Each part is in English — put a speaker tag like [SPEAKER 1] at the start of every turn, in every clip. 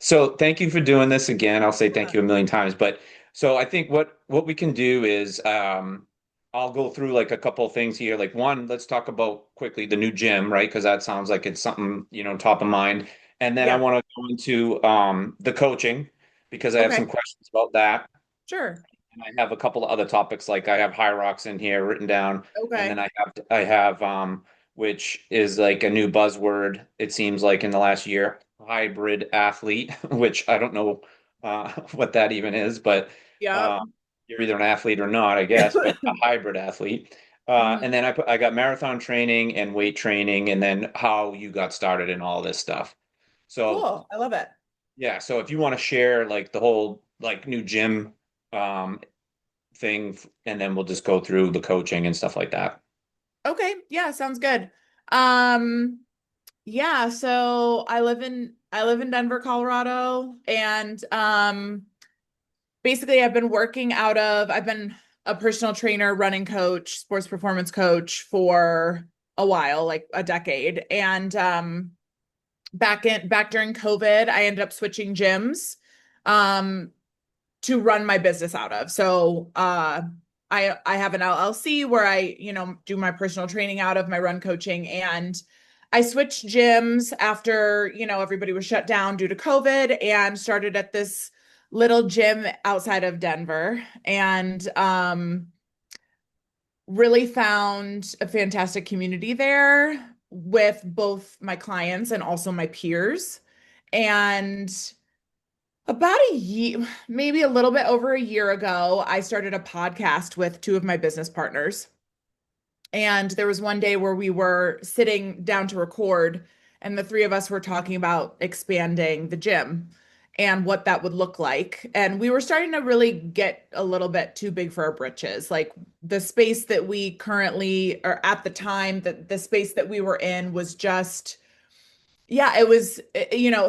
[SPEAKER 1] So thank you for doing this again. I'll say thank
[SPEAKER 2] Yeah.
[SPEAKER 1] you a million times. But so I think what we can do is I'll go through like a couple of things here. Like one, let's talk about quickly the new gym, right? Because that sounds like it's something, top of mind. And then I
[SPEAKER 2] Yeah.
[SPEAKER 1] want to go into the coaching because I have some
[SPEAKER 2] Okay.
[SPEAKER 1] questions about that.
[SPEAKER 2] Sure.
[SPEAKER 1] And I have a couple of other topics, like I have high rocks in here written down, and then
[SPEAKER 2] Okay.
[SPEAKER 1] I have which is like a new buzzword, it seems like in the last year, hybrid athlete, which I don't know what that even is, but
[SPEAKER 2] Yeah.
[SPEAKER 1] uh, you're either an athlete or not, I guess, but a hybrid athlete. And
[SPEAKER 2] Mhm.
[SPEAKER 1] then I got marathon training and weight training, and then how you got started in all this stuff. So
[SPEAKER 2] Cool. I love it.
[SPEAKER 1] yeah, so if you want to share like the whole like new gym um thing, and then we'll just go through the coaching and stuff like that.
[SPEAKER 2] Okay. Yeah, sounds good. Um, yeah, so I live in Denver, Colorado, and basically I've been a personal trainer, running coach, sports performance coach for a while, like a decade. And back during COVID, I ended up switching gyms. Um to run my business out of. So I have an LLC where I, do my personal training out of, my run coaching, and I switched gyms after, everybody was shut down due to COVID, and started at this little gym outside of Denver, and really found a fantastic community there with both my clients and also my peers. And about a year, maybe a little bit over a year ago, I started a podcast with two of my business partners. And there was one day where we were sitting down to record, and the three of us were talking about expanding the gym and what that would look like. And we were starting to really get a little bit too big for our britches. Like the space that we currently, or at the time, that the space that we were in was just, yeah, it was,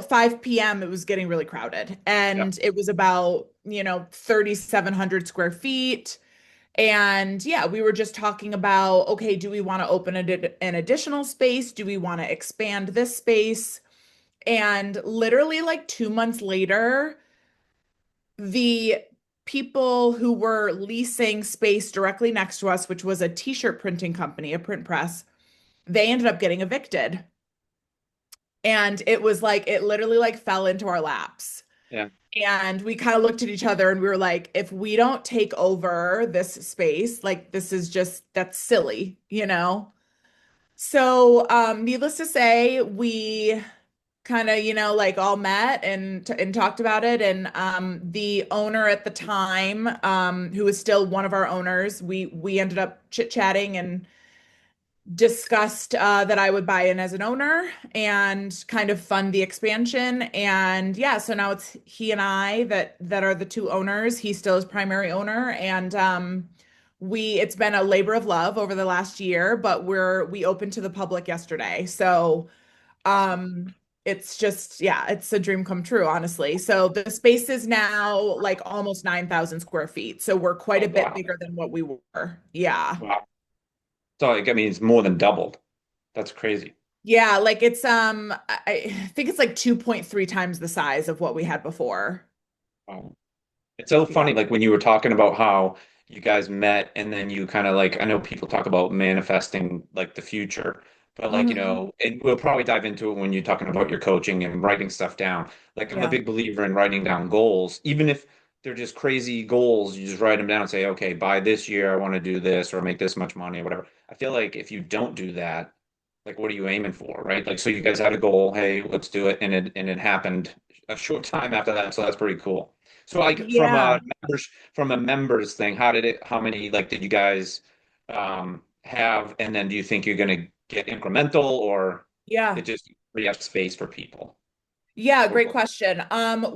[SPEAKER 2] 5 p.m. It was getting really crowded.
[SPEAKER 1] Yeah.
[SPEAKER 2] And it was about, 3,700 square feet. And yeah, we were just talking about, okay, do we want to open an additional space? Do we want to expand this space? And literally, like 2 months later, the people who were leasing space directly next to us, which was a t-shirt printing company, a print press, they ended up getting evicted. And it was like, it literally like fell into our laps.
[SPEAKER 1] Yeah.
[SPEAKER 2] And we kind of looked at each other and we were like, if we don't take over this space, like this is just, that's silly, you know? So, needless to say, we kind of, like all met and talked about it. And the owner at the time, who was still one of our owners, we ended up chit-chatting and discussed that I would buy in as an owner and kind of fund the expansion. And yeah, so now it's he and I that are the two owners. He still is primary owner, and it's been a labor of love over the last year, but we opened to the public yesterday. So
[SPEAKER 1] Awesome.
[SPEAKER 2] it's just, yeah, it's a dream come true, honestly. So the space is now like almost 9,000 square feet. So we're quite
[SPEAKER 1] Oh,
[SPEAKER 2] a bit
[SPEAKER 1] wow.
[SPEAKER 2] bigger than what we were. Yeah.
[SPEAKER 1] Wow. So like, I mean, it's more than doubled. That's crazy.
[SPEAKER 2] Yeah, like it's I think it's like 2.3 times the size of what we had before.
[SPEAKER 1] Wow. It's so
[SPEAKER 2] Yeah.
[SPEAKER 1] funny, like when you were talking about how you guys met, and then you kind of like, I know people talk about manifesting like the future, but like,
[SPEAKER 2] Hmm.
[SPEAKER 1] and we'll probably dive into it when you're talking about your coaching and writing stuff down. Like, I'm a
[SPEAKER 2] Yeah.
[SPEAKER 1] big believer in writing down goals, even if they're just crazy goals, you just write them down and say, okay, by this year, I want to do this or make this much money or whatever. I feel like if you don't do that, like, what are you aiming for, right? Like, so you guys had a goal, hey, let's do it, and it happened a short time after that, so that's pretty cool. So like
[SPEAKER 2] Yeah.
[SPEAKER 1] from a members thing, how many like did you guys have, and then do you think you're gonna get incremental, or it
[SPEAKER 2] Yeah.
[SPEAKER 1] just free up space for people
[SPEAKER 2] Yeah, great
[SPEAKER 1] over?
[SPEAKER 2] question.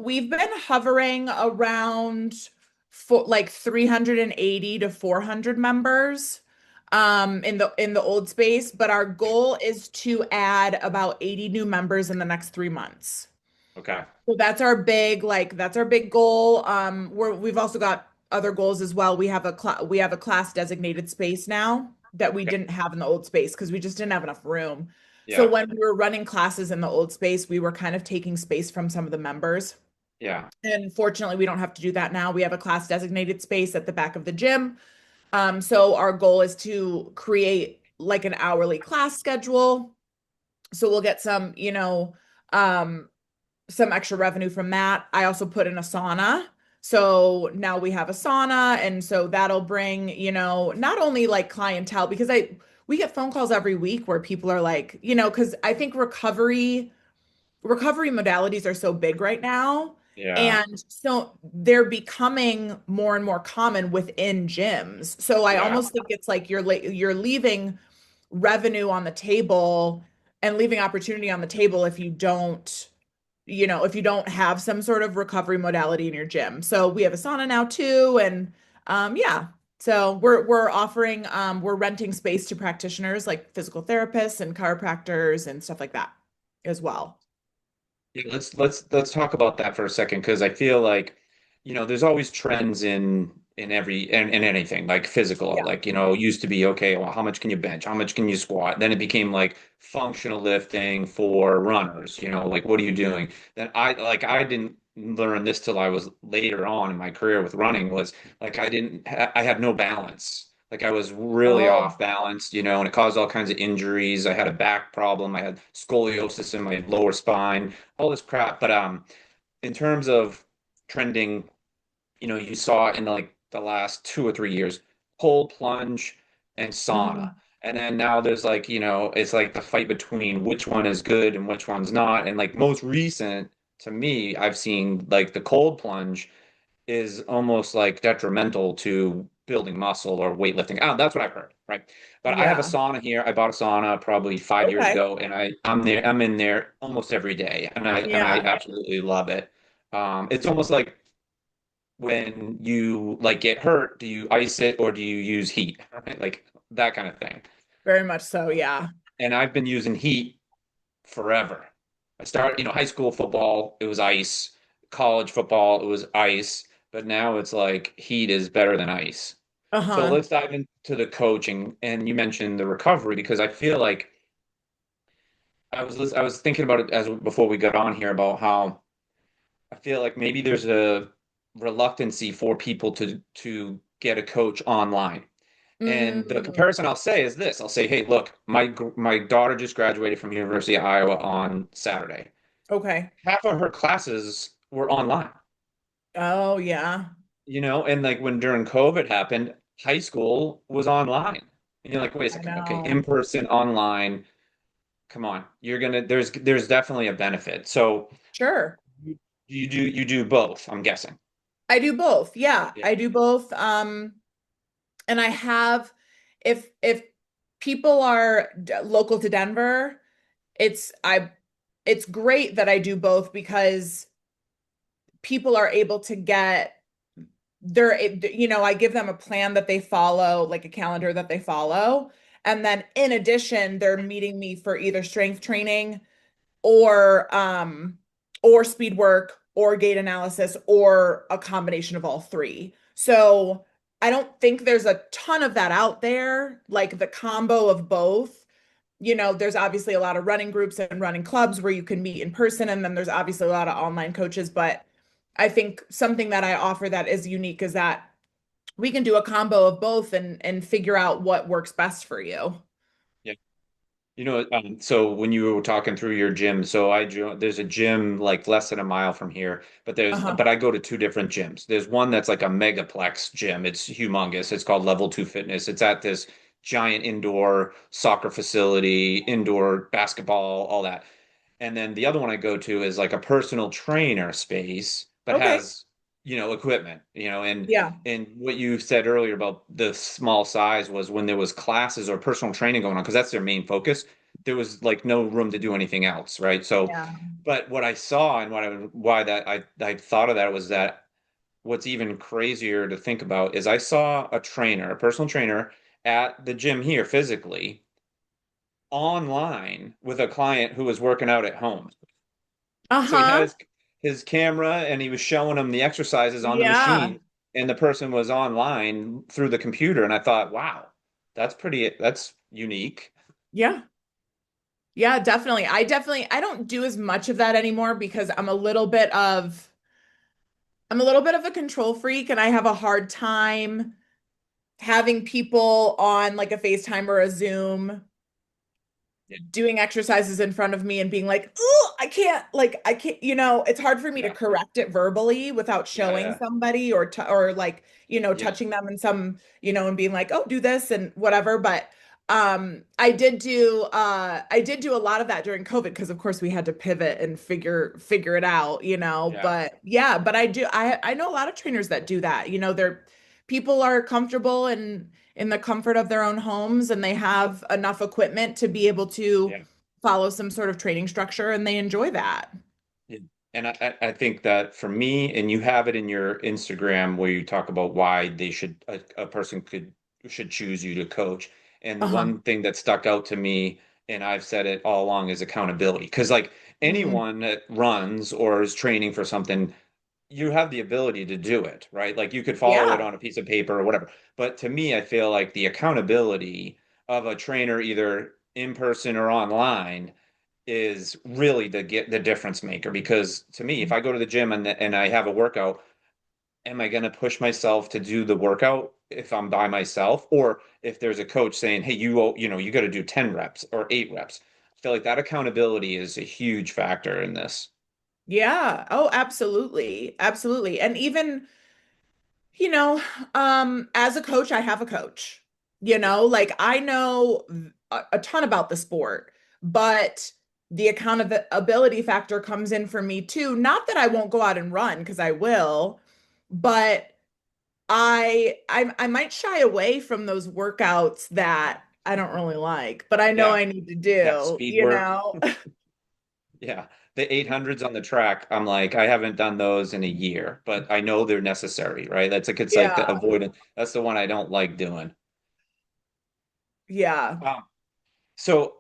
[SPEAKER 2] We've been hovering around for like 380 to 400 members in the old space, but our goal is to add about 80 new members in the next 3 months.
[SPEAKER 1] Okay.
[SPEAKER 2] So that's our big goal. We've also got other goals as well. We have a class designated space now that we
[SPEAKER 1] Okay.
[SPEAKER 2] didn't have in the old space because we just didn't have enough room. So
[SPEAKER 1] Yeah.
[SPEAKER 2] when we were running classes in the old space, we were kind of taking space from some of the members.
[SPEAKER 1] Yeah.
[SPEAKER 2] And fortunately, we don't have to do that now. We have a class designated space at the back of the gym. So our goal is to create like an hourly class schedule. So we'll get some, some extra revenue from that. I also put in a sauna. So now we have a sauna. And so that'll bring, not only like clientele, because we get phone calls every week where people are like, because I think recovery modalities are so big right now.
[SPEAKER 1] Yeah.
[SPEAKER 2] And so they're becoming more and more common within gyms. So I
[SPEAKER 1] Yeah.
[SPEAKER 2] almost think it's like you're leaving revenue on the table and leaving opportunity on the table if you don't, if you don't have some sort of recovery modality in your gym. So we have a sauna now too, and yeah. So we're offering we're renting space to practitioners like physical therapists and chiropractors and stuff like that as well.
[SPEAKER 1] Yeah, let's talk about that for a second because I feel like, there's always trends in anything like physical,
[SPEAKER 2] Yeah.
[SPEAKER 1] like, used to be okay, well, how much can you bench? How much can you squat? Then it became like functional lifting for runners, like what are you doing? Then I didn't learn this till I was later on in my career with running was like I had no balance. Like I was really off
[SPEAKER 2] Oh,
[SPEAKER 1] balance, and it caused all kinds of injuries. I had a back problem. I had scoliosis in my lower spine, all this crap. But in terms of trending, you saw in like the last 2 or 3 years, cold plunge and sauna.
[SPEAKER 2] mhm.
[SPEAKER 1] And then now there's like, it's like the fight between which one is good and which one's not. And like most recent to me, I've seen like the cold plunge is almost like detrimental to building muscle or weightlifting. Oh, that's what I've heard, right? But I have a
[SPEAKER 2] Yeah.
[SPEAKER 1] sauna here. I bought a sauna probably 5 years
[SPEAKER 2] Okay.
[SPEAKER 1] ago, and I'm in there almost every day, and I
[SPEAKER 2] Yeah.
[SPEAKER 1] absolutely love it. It's almost like when you like get hurt, do you ice it or do you use heat? Right? Like that kind of thing.
[SPEAKER 2] Very much so. Yeah.
[SPEAKER 1] And I've been using heat forever. I started, high school football, it was ice. College football, it was ice. But now it's like heat is better than ice. So
[SPEAKER 2] Uh-huh.
[SPEAKER 1] let's dive into the coaching. And you mentioned the recovery because I feel like I was thinking about it as before we got on here about how I feel like maybe there's a reluctancy for people to get a coach online. And the
[SPEAKER 2] Mm,
[SPEAKER 1] comparison I'll say is this. I'll say, hey, look, my daughter just graduated from University of Iowa on Saturday.
[SPEAKER 2] okay.
[SPEAKER 1] Half of her classes were online,
[SPEAKER 2] Oh, yeah.
[SPEAKER 1] and like when during COVID happened, high school was online. And you're like, wait a
[SPEAKER 2] I
[SPEAKER 1] second, okay, in
[SPEAKER 2] know.
[SPEAKER 1] person, online, come on. There's definitely a benefit. So
[SPEAKER 2] Sure.
[SPEAKER 1] you do both, I'm guessing.
[SPEAKER 2] I do both. Yeah,
[SPEAKER 1] Yeah.
[SPEAKER 2] I do both. And I have, if people are local to Denver, it's I it's great that I do both because people are able to get I give them a plan that they follow, like a calendar that they follow. And then in addition, they're meeting me for either strength training or speed work or gait analysis or a combination of all three. So I don't think there's a ton of that out there, like the combo of both. There's obviously a lot of running groups and running clubs where you can meet in person, and then there's obviously a lot of online coaches. But I think something that I offer that is unique is that we can do a combo of both and figure out what works best for you.
[SPEAKER 1] Yeah. So when you were talking through your gym, so there's a gym like less than a mile from here, but
[SPEAKER 2] Uh-huh.
[SPEAKER 1] but I go to two different gyms. There's one that's like a megaplex gym. It's humongous. It's called Level 2 Fitness. It's at this giant indoor soccer facility, indoor basketball, all that. And then the other one I go to is like a personal trainer space, but
[SPEAKER 2] Okay.
[SPEAKER 1] has, equipment,
[SPEAKER 2] Yeah.
[SPEAKER 1] and what you said earlier about the small size was when there was classes or personal training going on, because that's their main focus. There was like no room to do anything else, right? So,
[SPEAKER 2] Yeah.
[SPEAKER 1] but what I saw and why that I thought of that was that what's even crazier to think about is I saw a personal trainer at the gym here physically online with a client who was working out at home. So he had
[SPEAKER 2] Uh-huh.
[SPEAKER 1] his camera and he was showing them the exercises on the
[SPEAKER 2] Yeah.
[SPEAKER 1] machine, and the person was online through the computer. And I thought, wow, that's unique.
[SPEAKER 2] Yeah. Yeah, definitely. I don't do as much of that anymore because I'm a little bit of a control freak and I have a hard time having people on like a FaceTime or a Zoom
[SPEAKER 1] Yeah.
[SPEAKER 2] doing exercises in front of me and being like, oh, I can't, it's hard for me to
[SPEAKER 1] Yeah.
[SPEAKER 2] correct it verbally without
[SPEAKER 1] Yeah.
[SPEAKER 2] showing
[SPEAKER 1] Yeah.
[SPEAKER 2] somebody or like,
[SPEAKER 1] Yeah.
[SPEAKER 2] touching them in some, and being like, oh, do this and whatever. But I did do a lot of that during COVID because of course we had to pivot and figure it out,
[SPEAKER 1] Yeah.
[SPEAKER 2] but yeah, but I know a lot of trainers that do that. They're people are comfortable and in the comfort of their own homes and they have enough equipment to be able to
[SPEAKER 1] Yeah.
[SPEAKER 2] follow some sort of training structure and they enjoy that.
[SPEAKER 1] Yeah. And I think that for me, and you have it in your Instagram where you talk about why they should a person should choose you to coach. And the
[SPEAKER 2] Uh-huh.
[SPEAKER 1] one thing that stuck out to me, and I've said it all along, is accountability. Because like
[SPEAKER 2] Mhm.
[SPEAKER 1] anyone that runs or is training for something, you have the ability to do it, right? Like you could follow it
[SPEAKER 2] Yeah.
[SPEAKER 1] on a piece of paper or whatever. But to me, I feel like the accountability of a trainer, either in person or online, is really the difference maker. Because to me, if I go to the gym and I have a workout, am I going to push myself to do the workout if I'm by myself, or if there's a coach saying, "Hey, you got to do 10 reps or 8 reps." I feel like that accountability is a huge factor in this.
[SPEAKER 2] Yeah. Oh, absolutely. Absolutely. And even, you know, as a coach, I have a coach.
[SPEAKER 1] Yeah,
[SPEAKER 2] Like I know a ton about the sport, but the accountability factor comes in for me too. Not that I won't go out and run because I will, but I might shy away from those workouts that I don't really like, but I know
[SPEAKER 1] yeah,
[SPEAKER 2] I need to
[SPEAKER 1] yeah.
[SPEAKER 2] do,
[SPEAKER 1] Speed work. . Yeah. The 800s on the track, I'm like, I haven't done those in a year, but I know they're necessary, right? It's like the
[SPEAKER 2] Yeah.
[SPEAKER 1] avoidance. That's the one I don't like doing.
[SPEAKER 2] Yeah.
[SPEAKER 1] Um, so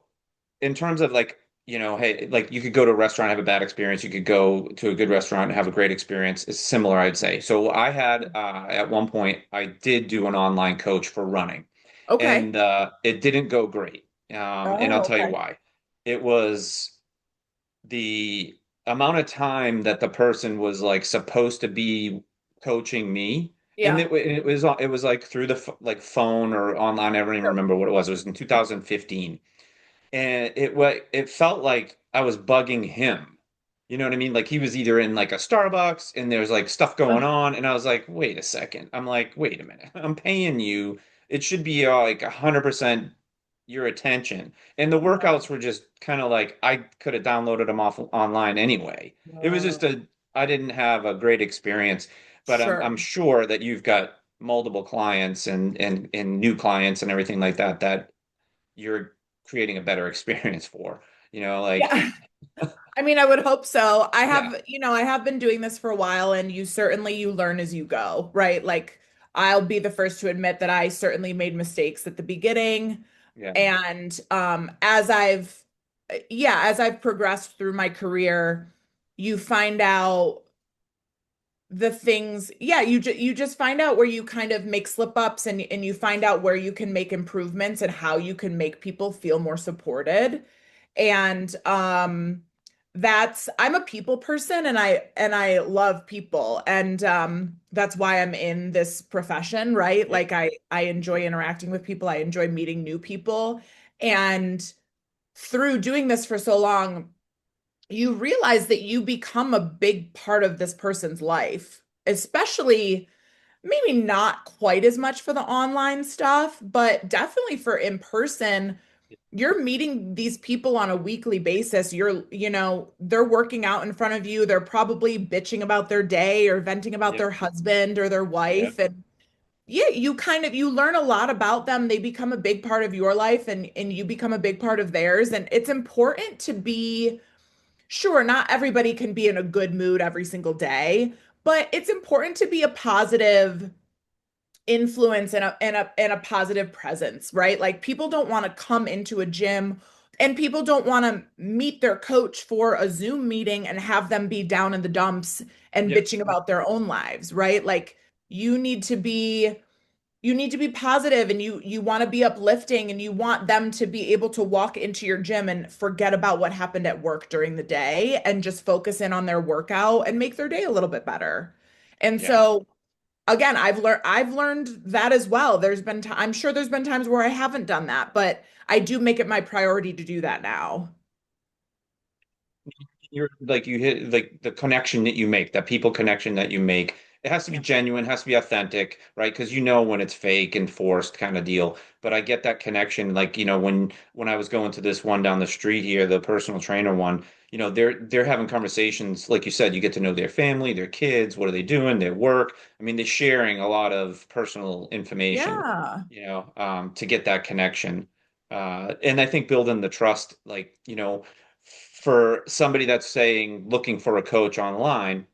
[SPEAKER 1] in terms of like, hey, like you could go to a restaurant, have a bad experience. You could go to a good restaurant and have a great experience. It's similar, I'd say. So I had at one point, I did do an online coach for running,
[SPEAKER 2] Okay.
[SPEAKER 1] and it didn't go great. And I'll
[SPEAKER 2] Oh,
[SPEAKER 1] tell you
[SPEAKER 2] okay.
[SPEAKER 1] why. It was the amount of time that the person was like supposed to be coaching me, and
[SPEAKER 2] Yeah.
[SPEAKER 1] it was like through the like phone or online. I don't even
[SPEAKER 2] Sure.
[SPEAKER 1] remember what it was. It was in 2015, and it felt like I was bugging him. You know what I mean? Like he was either in like a Starbucks and there's like stuff going on, and I was like, wait a second. I'm like, wait a minute. I'm paying you. It should be like 100% your attention. And the
[SPEAKER 2] Yeah.
[SPEAKER 1] workouts were just kind of like I could have downloaded them off online anyway. It was just
[SPEAKER 2] Uh,
[SPEAKER 1] I didn't have a great experience, but I'm
[SPEAKER 2] sure.
[SPEAKER 1] sure that you've got multiple clients and new clients and everything like that that you're creating a better experience for. Like,
[SPEAKER 2] Yeah. I mean, I would hope so.
[SPEAKER 1] yeah,
[SPEAKER 2] I have been doing this for a while and you learn as you go, right? Like I'll be the first to admit that I certainly made mistakes at the beginning.
[SPEAKER 1] yeah,
[SPEAKER 2] And as I've progressed through my career, you find out the things, yeah, you just find out where you kind of make slip ups and you find out where you can make improvements and how you can make people feel more supported. And that's I'm a people person and I love people and that's why I'm in this profession, right?
[SPEAKER 1] yeah,
[SPEAKER 2] Like I enjoy interacting with people, I enjoy meeting new people. And through doing this for so long, you realize that you become a big part of this person's life, especially maybe not quite as much for the online stuff, but definitely for in person. You're meeting these people on a weekly basis. They're working out in front of you. They're probably bitching about their day or venting about
[SPEAKER 1] yeah,
[SPEAKER 2] their husband or their
[SPEAKER 1] yeah,
[SPEAKER 2] wife. And yeah, you learn a lot about them. They become a big part of your life and you become a big part of theirs. And it's important to be sure, not everybody can be in a good mood every single day, but it's important to be a positive influence and a positive presence, right? Like people don't want to come into a gym and people don't want to meet their coach for a Zoom meeting and have them be down in the dumps and
[SPEAKER 1] yeah,
[SPEAKER 2] bitching about their own lives, right? Like you need to be you need to be positive and you want to be uplifting and you want them to be able to walk into your gym and forget about what happened at work during the day and just focus in on their workout and make their day a little bit better. And
[SPEAKER 1] Yeah.
[SPEAKER 2] so again, I've learned that as well. I'm sure there's been times where I haven't done that, but I do make it my priority to do that now.
[SPEAKER 1] You're like you hit like the connection that you make, that people connection that you make. It has to be
[SPEAKER 2] Yeah.
[SPEAKER 1] genuine, has to be authentic, right? Because you know when it's fake and forced kind of deal. But I get that connection. Like, when I was going to this one down the street here, the personal trainer one, they're having conversations. Like you said, you get to know their family, their kids, what are they doing, their work. I mean, they're sharing a lot of personal information,
[SPEAKER 2] Yeah.
[SPEAKER 1] to get that connection. And I think building the trust, like, for somebody that's saying looking for a coach online,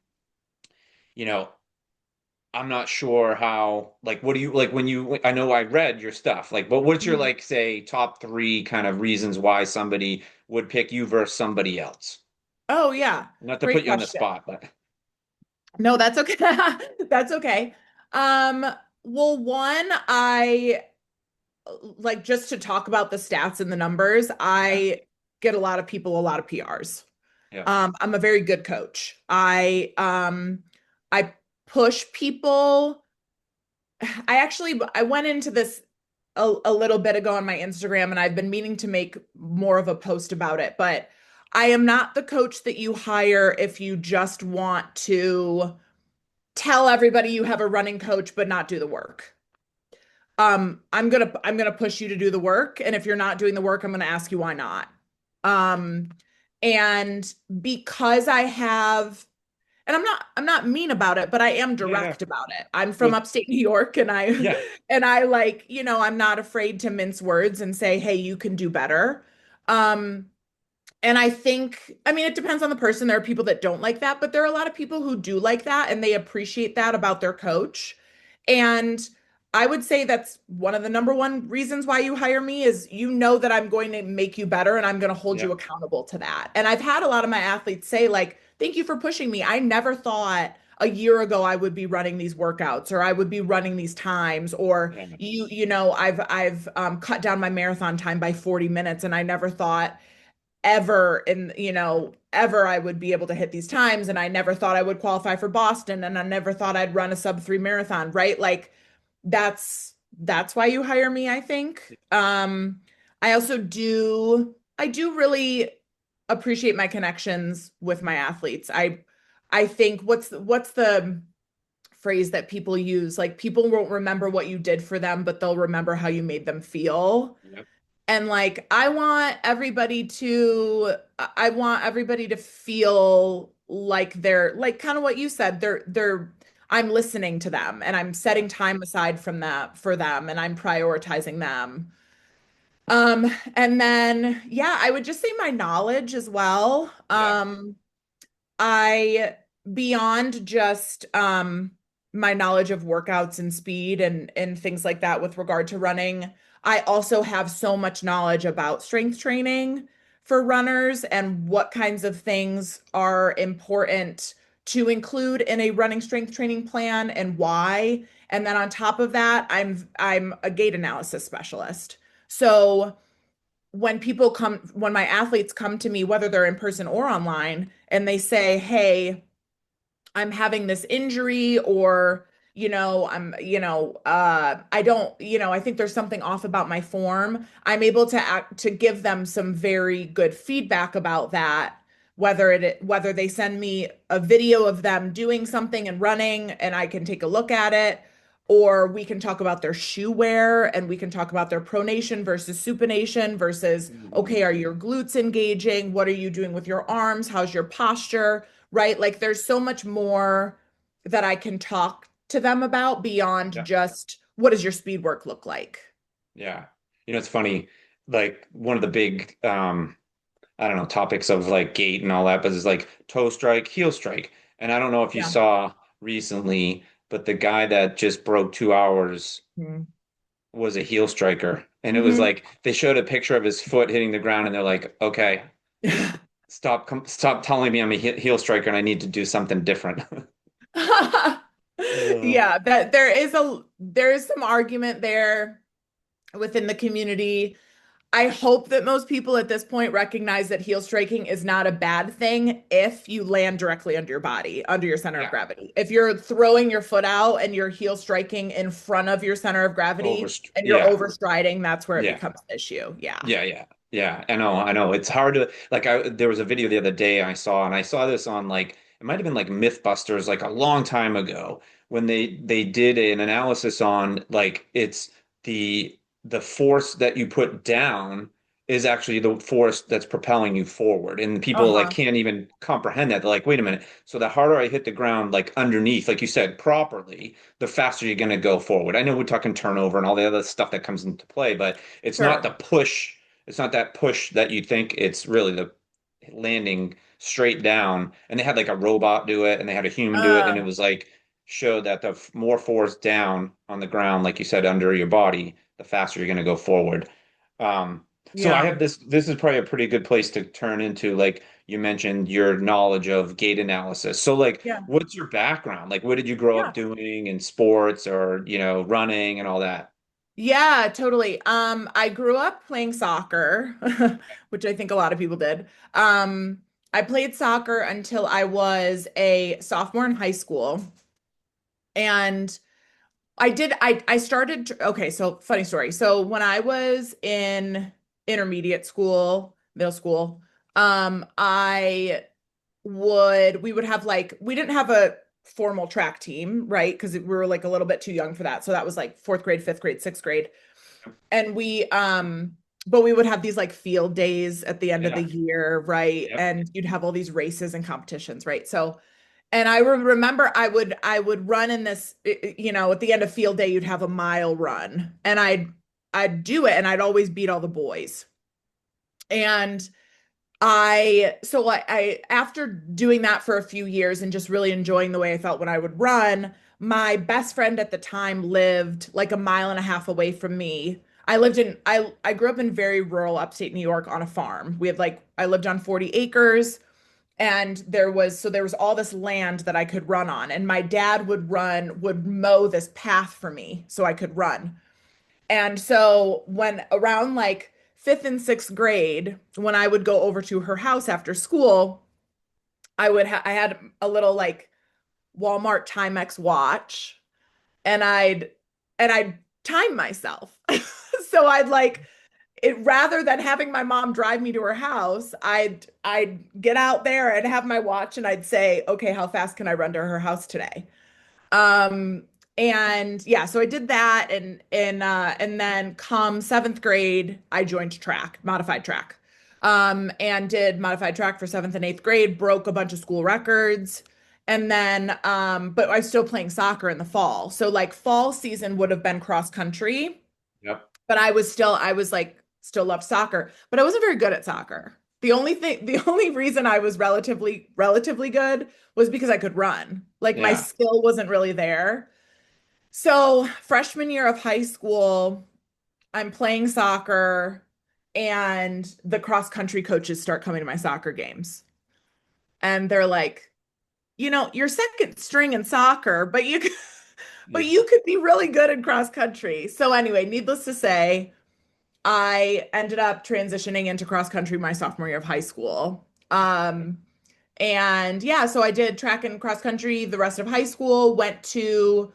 [SPEAKER 1] you know, I'm not sure how, like, what do you like I know I read your stuff, like, but what's your,
[SPEAKER 2] Mhm.
[SPEAKER 1] like, say, top three kind of reasons why somebody would pick you versus somebody else?
[SPEAKER 2] Oh yeah.
[SPEAKER 1] Not to
[SPEAKER 2] Great
[SPEAKER 1] put you on the
[SPEAKER 2] question.
[SPEAKER 1] spot, but
[SPEAKER 2] No, that's okay. That's okay. Um, well, one, I like just to talk about the stats and the numbers,
[SPEAKER 1] yeah,
[SPEAKER 2] I get a lot of people, a lot of PRs.
[SPEAKER 1] yeah,
[SPEAKER 2] I'm a very good coach. I push people. I went into this a little bit ago on my Instagram and I've been meaning to make more of a post about it, but I am not the coach that you hire if you just want to tell everybody you have a running coach but not do the work. I'm gonna push you to do the work, and if you're not doing the work, I'm gonna ask you why not. Um, and because I have, and I'm not mean about it, but I am
[SPEAKER 1] yeah, yeah.
[SPEAKER 2] direct about it. I'm from
[SPEAKER 1] Well,
[SPEAKER 2] upstate New York, and I
[SPEAKER 1] yeah,
[SPEAKER 2] and I like, I'm not afraid to mince words and say, hey, you can do better. Um, and I mean, it depends on the person. There are people that don't like that, but there are a lot of people who do like that and they appreciate that about their coach. And I would say that's one of the number one reasons why you hire me is you know that I'm going to make you better and I'm going to hold
[SPEAKER 1] yeah,
[SPEAKER 2] you accountable to that. And I've had a lot of my athletes say, like, thank you for pushing me. I never thought a year ago I would be running these workouts or I would be running these times or
[SPEAKER 1] yeah,
[SPEAKER 2] I've cut down my marathon time by 40 minutes and I never thought ever I would be able to hit these times and I never thought I would qualify for Boston and I never thought I'd run a sub 3 marathon, right? Like that's why you hire me, I think. I also do really appreciate my connections with my athletes. I think what's the phrase that people use? Like people won't remember what you did for them, but they'll remember how you made them feel.
[SPEAKER 1] yeah,
[SPEAKER 2] And like I want everybody to feel like they're like kind of what you said. They're I'm listening to them and I'm
[SPEAKER 1] yeah,
[SPEAKER 2] setting time aside from that for them and I'm prioritizing them. And then yeah, I would just say my knowledge as well.
[SPEAKER 1] yeah,
[SPEAKER 2] I beyond just my knowledge of workouts and speed and things like that with regard to running, I also have so much knowledge about strength training for runners and what kinds of things are important to include in a running strength training plan and why. And then on top of that, I'm a gait analysis specialist. So when my athletes come to me, whether they're in person or online, and they say, hey, I'm having this injury, or, I don't, I think there's something off about my form, I'm able to give them some very good feedback about that. Whether they send me a video of them doing something and running and I can take a look at it, or we can talk about their shoe wear and we can talk about their pronation versus supination versus,
[SPEAKER 1] mhm,
[SPEAKER 2] okay, are your glutes engaging? What are you doing with your arms? How's your posture? Right? Like there's so much more that I can talk to them about beyond
[SPEAKER 1] yeah,
[SPEAKER 2] just what does your speed work look like?
[SPEAKER 1] yeah. It's funny, like one of the big, I don't know, topics of like gait and all that, but it's like toe strike, heel strike. And I don't know if you
[SPEAKER 2] Yeah.
[SPEAKER 1] saw recently, but the guy that just broke 2 hours was a heel striker. And it was
[SPEAKER 2] Mm-hmm.
[SPEAKER 1] like they showed a picture of his foot hitting the ground and they're like, okay, stop telling me I'm a heel striker and I need to do something different. Uh,
[SPEAKER 2] Yeah, that there is some argument there within the community. I hope that most people at this point recognize that heel striking is not a bad thing if you land directly under your body, under your center of
[SPEAKER 1] yeah.
[SPEAKER 2] gravity. If you're throwing your foot out and you're heel striking in front of your center of gravity and you're
[SPEAKER 1] Yeah.
[SPEAKER 2] overstriding, that's where it
[SPEAKER 1] Yeah.
[SPEAKER 2] becomes an issue. Yeah.
[SPEAKER 1] Yeah, yeah, yeah. I know. It's hard to like. There was a video the other day I saw, and I saw this on like it might have been like MythBusters, like a long time ago, when they did an analysis on like it's the force that you put down is actually the force that's propelling you forward, and people like
[SPEAKER 2] Uh-huh.
[SPEAKER 1] can't even comprehend that. They're like, wait a minute. So the harder I hit the ground, like underneath, like you said, properly, the faster you're going to go forward. I know we're talking turnover and all the other stuff that comes into play, but it's not the
[SPEAKER 2] Sure.
[SPEAKER 1] push. It's not that push that you think. It's really the landing straight down. And they had like a robot do it, and they had a human do it, and it
[SPEAKER 2] Uh,
[SPEAKER 1] was like showed that the more force down on the ground, like you said, under your body, the faster you're going to go forward. So I
[SPEAKER 2] yeah.
[SPEAKER 1] have this. This is probably a pretty good place to turn into like you mentioned your knowledge of gait analysis. So like,
[SPEAKER 2] Yeah.
[SPEAKER 1] what's your background? Like, what did you grow up
[SPEAKER 2] Yeah.
[SPEAKER 1] doing in sports or running and all that?
[SPEAKER 2] Yeah, totally. I grew up playing soccer, which I think a lot of people did. I played soccer until I was a sophomore in high school. And I started, okay, so funny story. So when I was in intermediate school, middle school, we would have like, we didn't have a formal track team, right? Because we were like a little bit too young for that. So that was like fourth grade, fifth grade, sixth grade. And but we would have these like field days at the end of the
[SPEAKER 1] Yeah.
[SPEAKER 2] year, right?
[SPEAKER 1] Yep.
[SPEAKER 2] And you'd have all these races and competitions, right? So, and remember I would run in this, at the end of field day, you'd have a mile run, and I'd do it, and I'd always beat all the boys. And I after doing that for a few years and just really enjoying the way I felt when I would run, my best friend at the time lived like a mile and a half away from me. I grew up in very rural upstate New York on a farm. We had like I lived on 40 acres, and there was all this land that I could run on, and my dad would mow this path for me so I could run. And so when around like fifth and sixth grade, when I would go over to her house after school, I had a little like Walmart Timex watch, and I'd time myself. So I'd like it rather than having my mom drive me to her house, I'd get out there and have my watch, and I'd say, okay, how fast can I run to her house today? Um, and yeah, so I did that, and then come seventh grade, I joined track, modified track. And did modified track for seventh and eighth grade, broke a bunch of school records. And then, but I was still playing soccer in the fall. So like fall season would have been cross country,
[SPEAKER 1] Yep.
[SPEAKER 2] but I was like, still loved soccer, but I wasn't very good at soccer. The only reason I was relatively good was because I could run. Like my
[SPEAKER 1] Yeah.
[SPEAKER 2] skill wasn't really there. So freshman year of high school, I'm playing soccer, and the cross country coaches start coming to my soccer games. And they're like, you're second string in soccer, but but
[SPEAKER 1] Yeah.
[SPEAKER 2] you could be really good in cross country. So anyway, needless to say, I ended up transitioning into cross country my sophomore year of high school. And yeah, so I did track and cross country the rest of high school, went to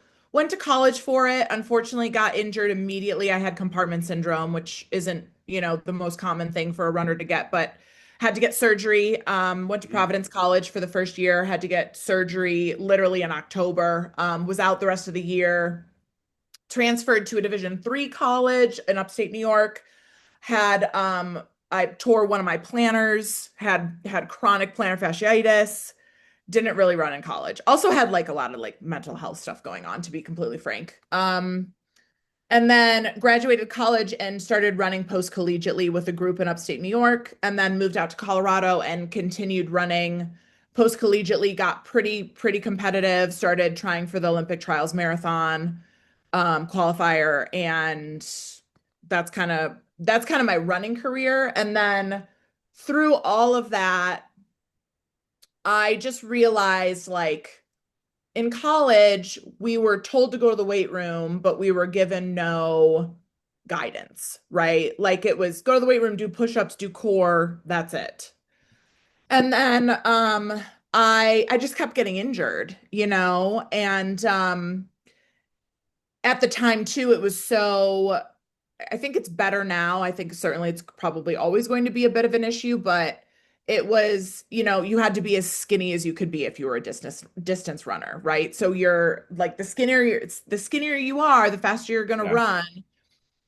[SPEAKER 2] college for it. Unfortunately, got injured immediately. I had compartment syndrome, which isn't, the most common thing for a runner to get, but had to get surgery. Went to
[SPEAKER 1] Mhm.
[SPEAKER 2] Providence College for the first year, had to get surgery literally in October. Was out the rest of the year, transferred to a Division III college in upstate New York, had I tore one of my planters, had chronic plantar fasciitis, didn't really run in college. Also had like a lot of like mental health stuff going on, to be completely frank. And then graduated college and started running post collegiately with a group in upstate New York, and then moved out to Colorado and continued running post collegiately, got pretty competitive, started trying for the Olympic trials marathon qualifier, and that's kind of my running career. And then through all of that, I just realized like in college, we were told to go to the weight room, but we were given no guidance, right? Like it was go to the weight room, do push-ups, do core, that's it. And then I just kept getting injured, and at the time too, it was so I think it's better now. I think certainly it's probably always going to be a bit of an issue, but it was, you had to be as skinny as you could be if you were a distance runner, right? So you're like the skinnier you are, the faster you're going to
[SPEAKER 1] Yeah.
[SPEAKER 2] run,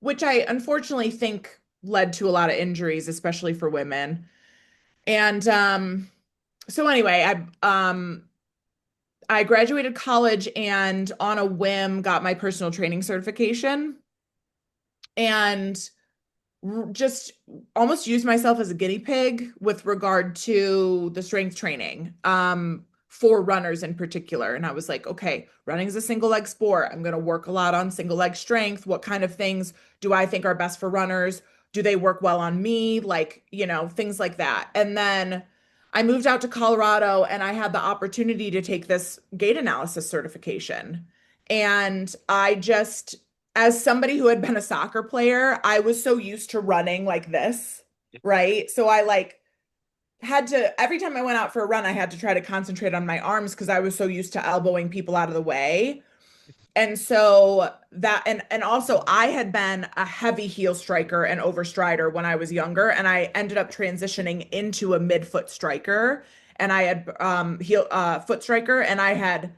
[SPEAKER 2] which I unfortunately think led to a lot of injuries, especially for women. And so anyway, I graduated college and on a whim got my personal training certification and just almost used myself as a guinea pig with regard to the strength training for runners in particular. And I was like, okay, running is a single leg sport. I'm going to work a lot on single leg strength. What kind of things do I think are best for runners? Do they work well on me? Like, things like that. And then I moved out to Colorado and I had the opportunity to take this gait analysis certification. And I just as somebody who had been a soccer player, I was so used to running like this, right? So I like had to every time I went out for a run, I had to try to concentrate on my arms because I was so used to elbowing people out of the way. And so that and also I had been a heavy heel striker and overstrider when I was younger, and I ended up transitioning into a midfoot striker. And I had heel foot striker, and I had,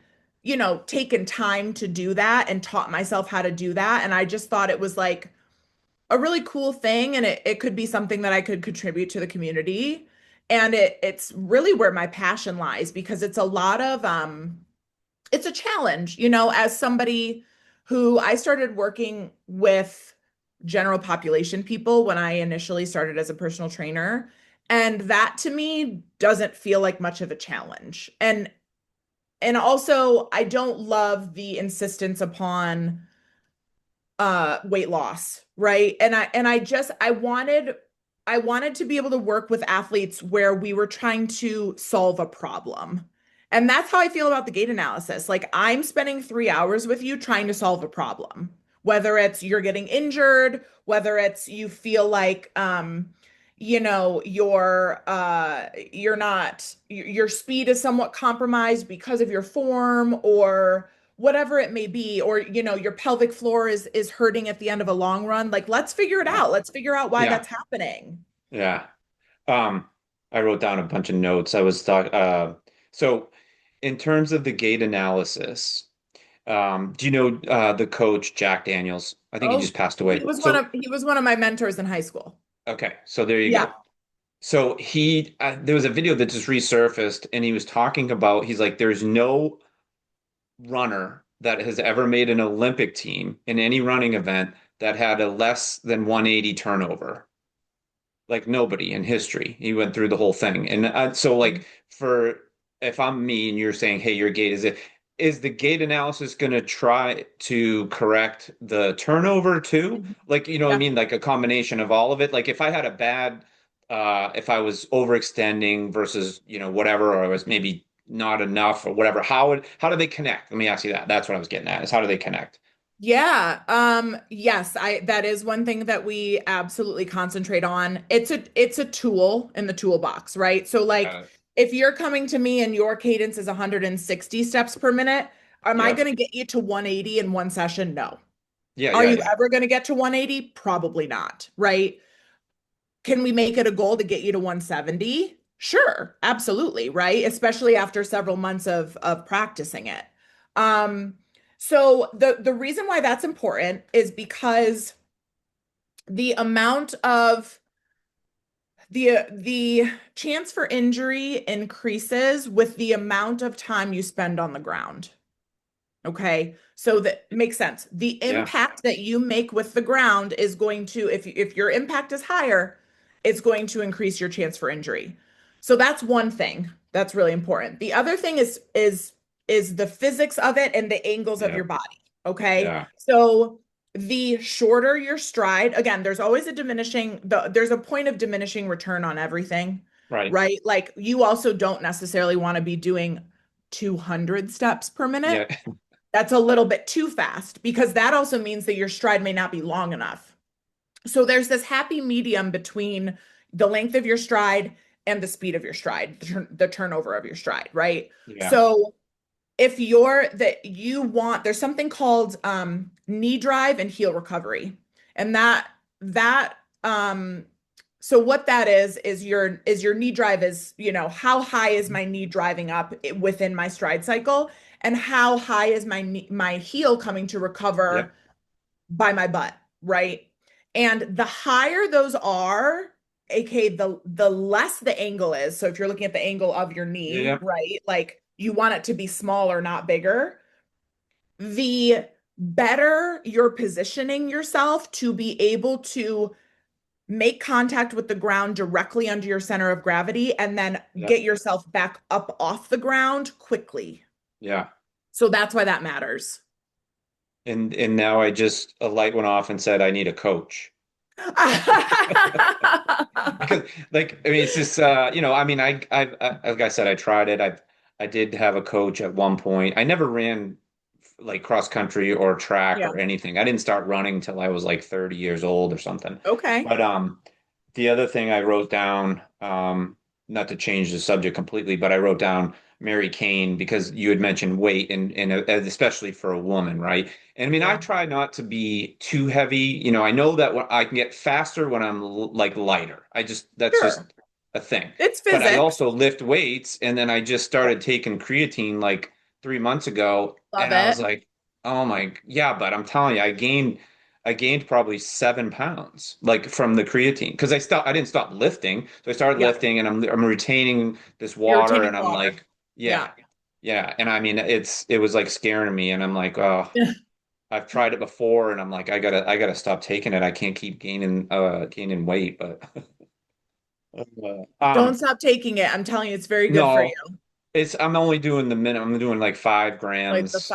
[SPEAKER 2] taken time to do that and taught myself how to do that. And I just thought it was like a really cool thing, and it could be something that I could contribute to the community. And it's really where my passion lies because it's a lot of it's a challenge, as somebody who I started working with general population people when I initially started as a personal trainer. And that to me doesn't feel like much of a challenge. And also I don't love the insistence upon weight loss, right? And I wanted to be able to work with athletes where we were trying to solve a problem. And that's how I feel about the gait analysis. Like I'm spending 3 hours with you trying to solve a problem, whether it's you're getting injured, whether it's you feel like you're not your speed is somewhat compromised because of your form or whatever it may be, or your pelvic floor is hurting at the end of a long run. Like let's figure it
[SPEAKER 1] Yeah.
[SPEAKER 2] out. Let's figure out why
[SPEAKER 1] Yeah.
[SPEAKER 2] that's happening.
[SPEAKER 1] Yeah. Um, I wrote down a bunch of notes. I was talking, so in terms of the gait analysis, do you know the coach Jack Daniels? I think he
[SPEAKER 2] Oh,
[SPEAKER 1] just passed
[SPEAKER 2] he
[SPEAKER 1] away.
[SPEAKER 2] was one
[SPEAKER 1] So,
[SPEAKER 2] of he was one of my mentors in high school.
[SPEAKER 1] okay, so there you
[SPEAKER 2] Yeah.
[SPEAKER 1] go. So there was a video that just resurfaced, and he was talking about, he's like, there's no runner that has ever made an Olympic team in any running event that had a less than 180 turnover. Like nobody in history. He went through the whole thing. And so like for if I'm me and you're saying, hey, your gate is the gate analysis going to try to correct the turnover too?
[SPEAKER 2] Mhm.
[SPEAKER 1] Like, you know what I
[SPEAKER 2] Yeah.
[SPEAKER 1] mean? Like a combination of all of it. Like if I had a bad if I was overextending versus, whatever, or I was maybe not enough or whatever, how do they connect? Let me ask you that. That's what I was getting at, is how do they connect?
[SPEAKER 2] Yeah. Yes, that is one thing that we absolutely concentrate on. It's a tool in the toolbox, right? So like
[SPEAKER 1] Uh,
[SPEAKER 2] if you're coming to me and your cadence is 160 steps per minute, am I
[SPEAKER 1] yep.
[SPEAKER 2] going to get you to 180 in one session? No.
[SPEAKER 1] Yeah,
[SPEAKER 2] Are
[SPEAKER 1] yeah,
[SPEAKER 2] you
[SPEAKER 1] yeah.
[SPEAKER 2] ever going to get to 180? Probably not, right? Can we make it a goal to get you to 170? Sure, absolutely, right? Especially after several months of practicing it. Um, so the reason why that's important is because the amount of the chance for injury increases with the amount of time you spend on the ground. Okay. So that makes sense. The
[SPEAKER 1] Yeah.
[SPEAKER 2] impact that you make with the ground is going to, if your impact is higher, it's going to increase your chance for injury. So that's one thing that's really important. The other thing is the physics of it and the angles of
[SPEAKER 1] Yeah.
[SPEAKER 2] your body. Okay.
[SPEAKER 1] Yeah.
[SPEAKER 2] So the shorter your stride, again, there's always there's a point of diminishing return on everything,
[SPEAKER 1] Right.
[SPEAKER 2] right? Like you also don't necessarily want to be doing 200 steps per minute.
[SPEAKER 1] Yeah.
[SPEAKER 2] That's a little bit too fast because that also means that your stride may not be long enough. So there's this happy medium between the length of your stride and the speed of your stride, the turnover of your stride, right?
[SPEAKER 1] Yeah.
[SPEAKER 2] So if you're that you want, there's something called knee drive and heel recovery. And that so what that is your knee drive is, how high is my knee driving up within my stride cycle, and how high is my heel coming to recover
[SPEAKER 1] Yep.
[SPEAKER 2] by my butt, right? And the higher those are, aka the less the angle is. So if you're looking at the angle of your knee,
[SPEAKER 1] Yeah.
[SPEAKER 2] right? Like you want it to be smaller, not bigger. The better you're positioning yourself to be able to make contact with the ground directly under your center of gravity and then
[SPEAKER 1] Yeah.
[SPEAKER 2] get yourself back up off the ground quickly.
[SPEAKER 1] Yeah.
[SPEAKER 2] So that's why that matters.
[SPEAKER 1] And now I just a light went off and said I need a coach. Because like I mean it's just I mean I like I said I tried it. I did have a coach at one point. I never ran like cross country or track
[SPEAKER 2] Yeah.
[SPEAKER 1] or anything. I didn't start running till I was like 30 years old or something.
[SPEAKER 2] Okay.
[SPEAKER 1] But the other thing I wrote down, not to change the subject completely, but I wrote down Mary Kane because you had mentioned weight and especially for a woman, right? And I mean, I
[SPEAKER 2] Yeah.
[SPEAKER 1] try not to be too heavy. I know that I can get faster when I'm like lighter. That's
[SPEAKER 2] Sure.
[SPEAKER 1] just a thing.
[SPEAKER 2] It's
[SPEAKER 1] But I
[SPEAKER 2] physics.
[SPEAKER 1] also lift weights, and then I just started taking creatine like 3 months ago,
[SPEAKER 2] Love
[SPEAKER 1] and I was
[SPEAKER 2] it.
[SPEAKER 1] like, oh my, yeah, but I'm telling you, I gained probably 7 pounds like from the creatine because I didn't stop lifting. So I started
[SPEAKER 2] Yeah.
[SPEAKER 1] lifting and I'm retaining this
[SPEAKER 2] You're
[SPEAKER 1] water
[SPEAKER 2] retaining
[SPEAKER 1] and I'm
[SPEAKER 2] water.
[SPEAKER 1] like,
[SPEAKER 2] Yeah.
[SPEAKER 1] yeah, yeah. And I mean it was like scaring me and I'm like, oh, I've tried it before and I'm like, I gotta stop taking it. I can't keep gaining weight, but
[SPEAKER 2] Don't stop taking it. I'm telling you, it's very good for you.
[SPEAKER 1] no, I'm only doing the minimum. I'm doing like five
[SPEAKER 2] Like the
[SPEAKER 1] grams.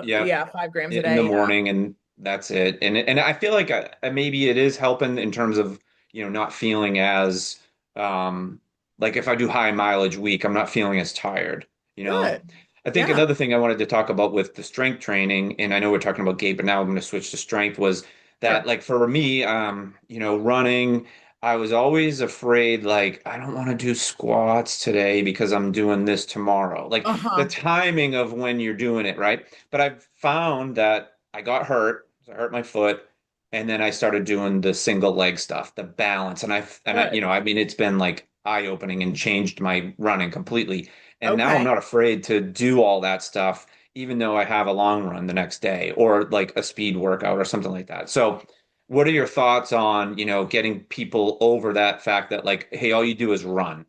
[SPEAKER 1] Yeah,
[SPEAKER 2] yeah, 5 grams a
[SPEAKER 1] in the
[SPEAKER 2] day. Yeah.
[SPEAKER 1] morning and that's it. And I feel like maybe it is helping in terms of, not feeling as like if I do high mileage week, I'm not feeling as tired, you know.
[SPEAKER 2] Good.
[SPEAKER 1] I think
[SPEAKER 2] Yeah.
[SPEAKER 1] another thing I wanted to talk about with the strength training, and I know we're talking about gait, but now I'm going to switch to strength, was that
[SPEAKER 2] Sure.
[SPEAKER 1] like for me, running, I was always afraid, like, I don't want to do squats today because I'm doing this tomorrow. Like the
[SPEAKER 2] Uh-huh.
[SPEAKER 1] timing of when you're doing it, right? But I've found that I got hurt. I hurt my foot, and then I started doing the single leg stuff, the balance,
[SPEAKER 2] Good.
[SPEAKER 1] I mean, it's been like eye-opening and changed my running completely. And now I'm
[SPEAKER 2] Okay.
[SPEAKER 1] not afraid to do all that stuff, even though I have a long run the next day or like a speed workout or something like that. So, what are your thoughts on, getting people over that fact that like, hey, all you do is run?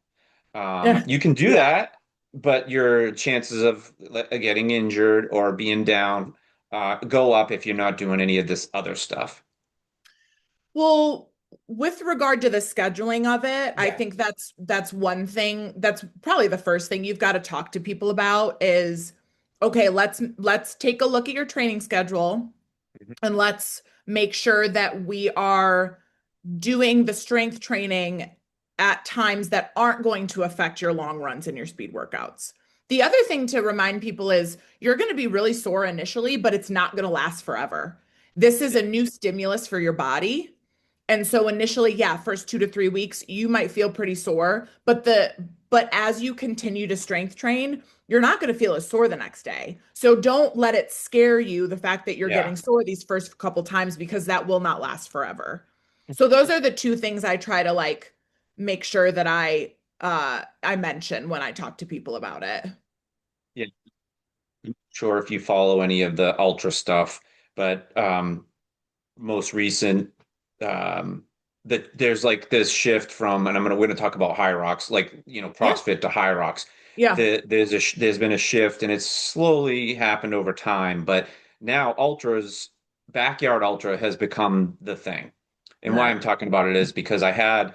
[SPEAKER 2] Yeah.
[SPEAKER 1] You can do
[SPEAKER 2] Yeah.
[SPEAKER 1] that, but your chances of getting injured or being down go up if you're not doing any of this other stuff.
[SPEAKER 2] Well, with regard to the scheduling of it, I
[SPEAKER 1] Yeah.
[SPEAKER 2] think that's one thing. That's probably the first thing you've got to talk to people about is, okay, let's take a look at your training schedule
[SPEAKER 1] Mhm.
[SPEAKER 2] and let's make sure that we are doing the strength training at times that aren't going to affect your long runs and your speed workouts. The other thing to remind people is you're going to be really sore initially, but it's not going to last forever. This is
[SPEAKER 1] Yeah.
[SPEAKER 2] a new stimulus for your body. And so initially, yeah, first 2 to 3 weeks, you might feel pretty sore, but as you continue to strength train, you're not going to feel as sore the next day. So don't let it scare you, the fact that you're
[SPEAKER 1] Yeah.
[SPEAKER 2] getting sore these first couple times, because that will not last forever. So those are the two things I try to like make sure that I mention when I talk to people about it.
[SPEAKER 1] Yeah. Sure if you follow any of the ultra stuff, but most recent that there's like this shift from, and we're gonna talk about high rocks, like
[SPEAKER 2] Yeah.
[SPEAKER 1] CrossFit to high rocks.
[SPEAKER 2] Yeah.
[SPEAKER 1] There's been a shift, and it's slowly happened over time, but now ultras, backyard ultra has become the thing. And why I'm
[SPEAKER 2] Nah.
[SPEAKER 1] talking about it is because I had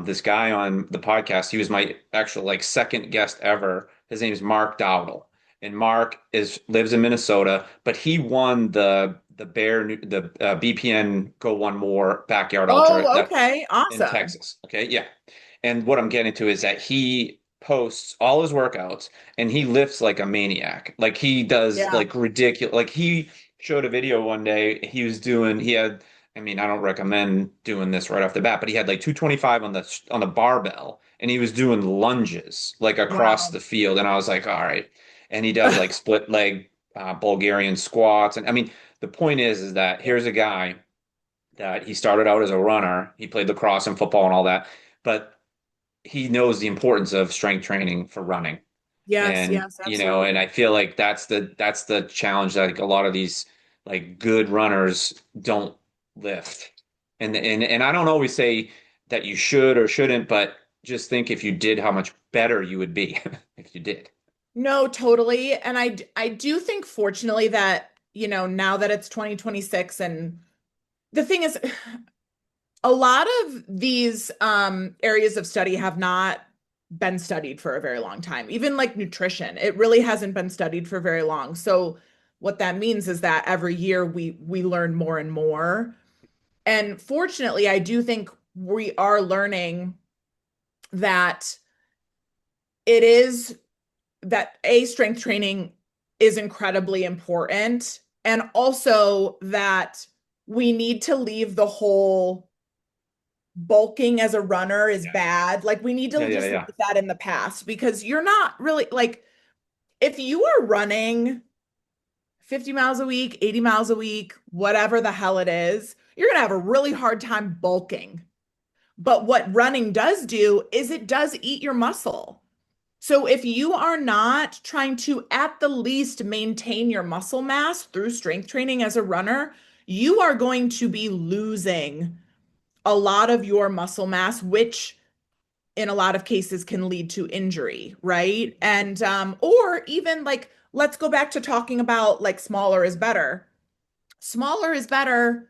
[SPEAKER 1] this guy on the podcast. He was my actual like second guest ever. His name is Mark Dowdle, and Mark is lives in Minnesota, but he won the BPN Go One More Backyard Ultra
[SPEAKER 2] Oh,
[SPEAKER 1] that
[SPEAKER 2] okay.
[SPEAKER 1] in
[SPEAKER 2] Awesome.
[SPEAKER 1] Texas. Okay, yeah. And what I'm getting to is that he posts all his workouts and he lifts like a maniac. Like he does
[SPEAKER 2] Yeah.
[SPEAKER 1] like ridiculous. Like he showed a video one day. He had, I mean, I don't recommend doing this right off the bat, but he had like 225 on the barbell and he was doing lunges like across
[SPEAKER 2] Wow.
[SPEAKER 1] the field. And I was like, all right. And he does like split leg Bulgarian squats. And I mean, the point is that here's a guy that he started out as a runner. He played lacrosse and football and all that, but he knows the importance of strength training for running.
[SPEAKER 2] Yes,
[SPEAKER 1] And
[SPEAKER 2] yes,
[SPEAKER 1] and I
[SPEAKER 2] absolutely.
[SPEAKER 1] feel like that's the challenge that like a lot of these like good runners don't lift. And I don't always say that you should or shouldn't, but just think if you did how much better you would be if you did.
[SPEAKER 2] No, totally. And I do think fortunately that, now that it's 2026 and the thing is a lot of these areas of study have not been studied for a very long time. Even like nutrition, it really hasn't been studied for very long. So what that means is that every year we learn more and more. And fortunately, I do think we are learning that it is that a strength training is incredibly important and also that we need to leave the whole bulking as a runner is
[SPEAKER 1] Yeah.
[SPEAKER 2] bad. Like we need
[SPEAKER 1] Yeah,
[SPEAKER 2] to
[SPEAKER 1] yeah,
[SPEAKER 2] just
[SPEAKER 1] yeah.
[SPEAKER 2] leave that in the past because you're not really like if you are running 50 miles a week, 80 miles a week, whatever the hell it is, you're going to have a really hard time bulking. But what running does do is it does eat your muscle. So if you are not trying to at the least maintain your muscle mass through strength training as a runner, you are going to be losing a lot of your muscle mass, which in a lot of cases can lead to injury, right? And or even like let's go back to talking about like smaller is better. Smaller is better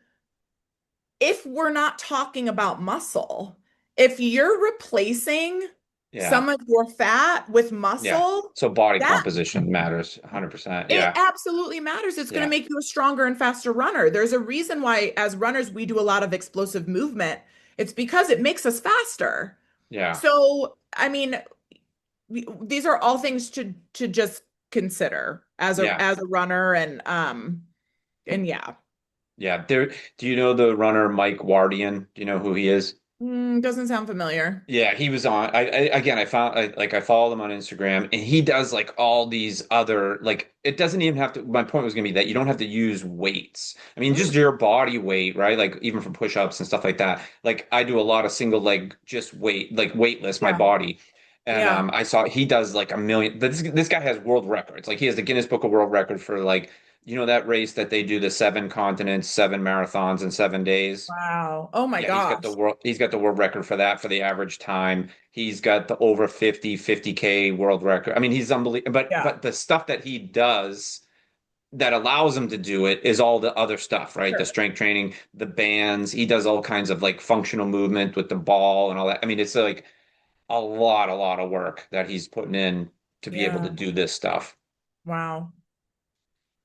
[SPEAKER 2] if we're not talking about muscle. If you're replacing
[SPEAKER 1] Yeah.
[SPEAKER 2] some of your fat with
[SPEAKER 1] Yeah.
[SPEAKER 2] muscle,
[SPEAKER 1] So body
[SPEAKER 2] that
[SPEAKER 1] composition matters 100%.
[SPEAKER 2] it
[SPEAKER 1] Yeah.
[SPEAKER 2] absolutely matters. It's going to
[SPEAKER 1] Yeah.
[SPEAKER 2] make you a stronger and faster runner. There's a reason why, as runners, we do a lot of explosive movement. It's because it makes us faster.
[SPEAKER 1] Yeah.
[SPEAKER 2] So, I mean, these are all things to just consider
[SPEAKER 1] Yeah.
[SPEAKER 2] as a runner and yeah.
[SPEAKER 1] Yeah. Do you know the runner Mike Wardian? Do you know who he is?
[SPEAKER 2] Doesn't sound familiar.
[SPEAKER 1] Yeah, he was on. Again, I followed him on Instagram, and he does like all these other like. It doesn't even have to. My point was gonna be that you don't have to use weights. I mean, just
[SPEAKER 2] Mm,
[SPEAKER 1] your body weight, right? Like even for push-ups and stuff like that. Like I do a lot of single leg, just weight, like weightless, my
[SPEAKER 2] yeah.
[SPEAKER 1] body. And
[SPEAKER 2] Yeah.
[SPEAKER 1] I saw he does like a million. This guy has world records. Like he has the Guinness Book of World Record for like that race that they do the 7 continents, 7 marathons in 7 days.
[SPEAKER 2] Wow. Oh my
[SPEAKER 1] Yeah,
[SPEAKER 2] gosh.
[SPEAKER 1] he's got the world record for that for the average time. He's got the over 50K world record. I mean, he's unbelievable.
[SPEAKER 2] Yeah.
[SPEAKER 1] But the stuff that he does that allows him to do it is all the other stuff, right? The
[SPEAKER 2] Sure.
[SPEAKER 1] strength training, the bands. He does all kinds of like functional movement with the ball and all that. I mean, it's like a lot of work that he's putting in to be able to
[SPEAKER 2] Yeah.
[SPEAKER 1] do this stuff.
[SPEAKER 2] Wow.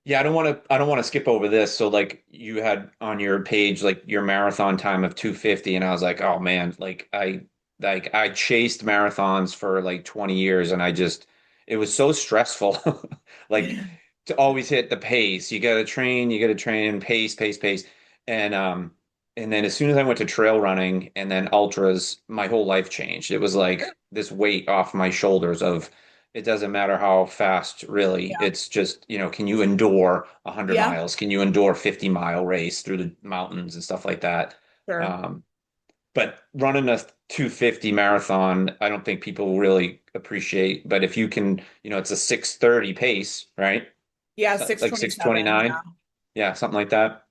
[SPEAKER 1] Yeah, I don't want to skip over this. So like you had on your page like your marathon time of 250 and I was like, "Oh man, I chased marathons for like 20 years and it was so stressful." Like to always hit the pace. You got to train pace, pace, pace. And and then as soon as I went to trail running and then ultras, my whole life changed. It was like this weight off my shoulders of it doesn't matter how fast, really.
[SPEAKER 2] Yeah.
[SPEAKER 1] It's just, can you endure 100
[SPEAKER 2] Yeah.
[SPEAKER 1] miles? Can you endure 50-mile race through the mountains and stuff like that?
[SPEAKER 2] Sure.
[SPEAKER 1] Um, but running a 250 marathon, I don't think people really appreciate. But if you can, it's a 6:30 pace, right?
[SPEAKER 2] Yeah,
[SPEAKER 1] So, like
[SPEAKER 2] 6:27. Yeah.
[SPEAKER 1] 6:29. Yeah, something like that.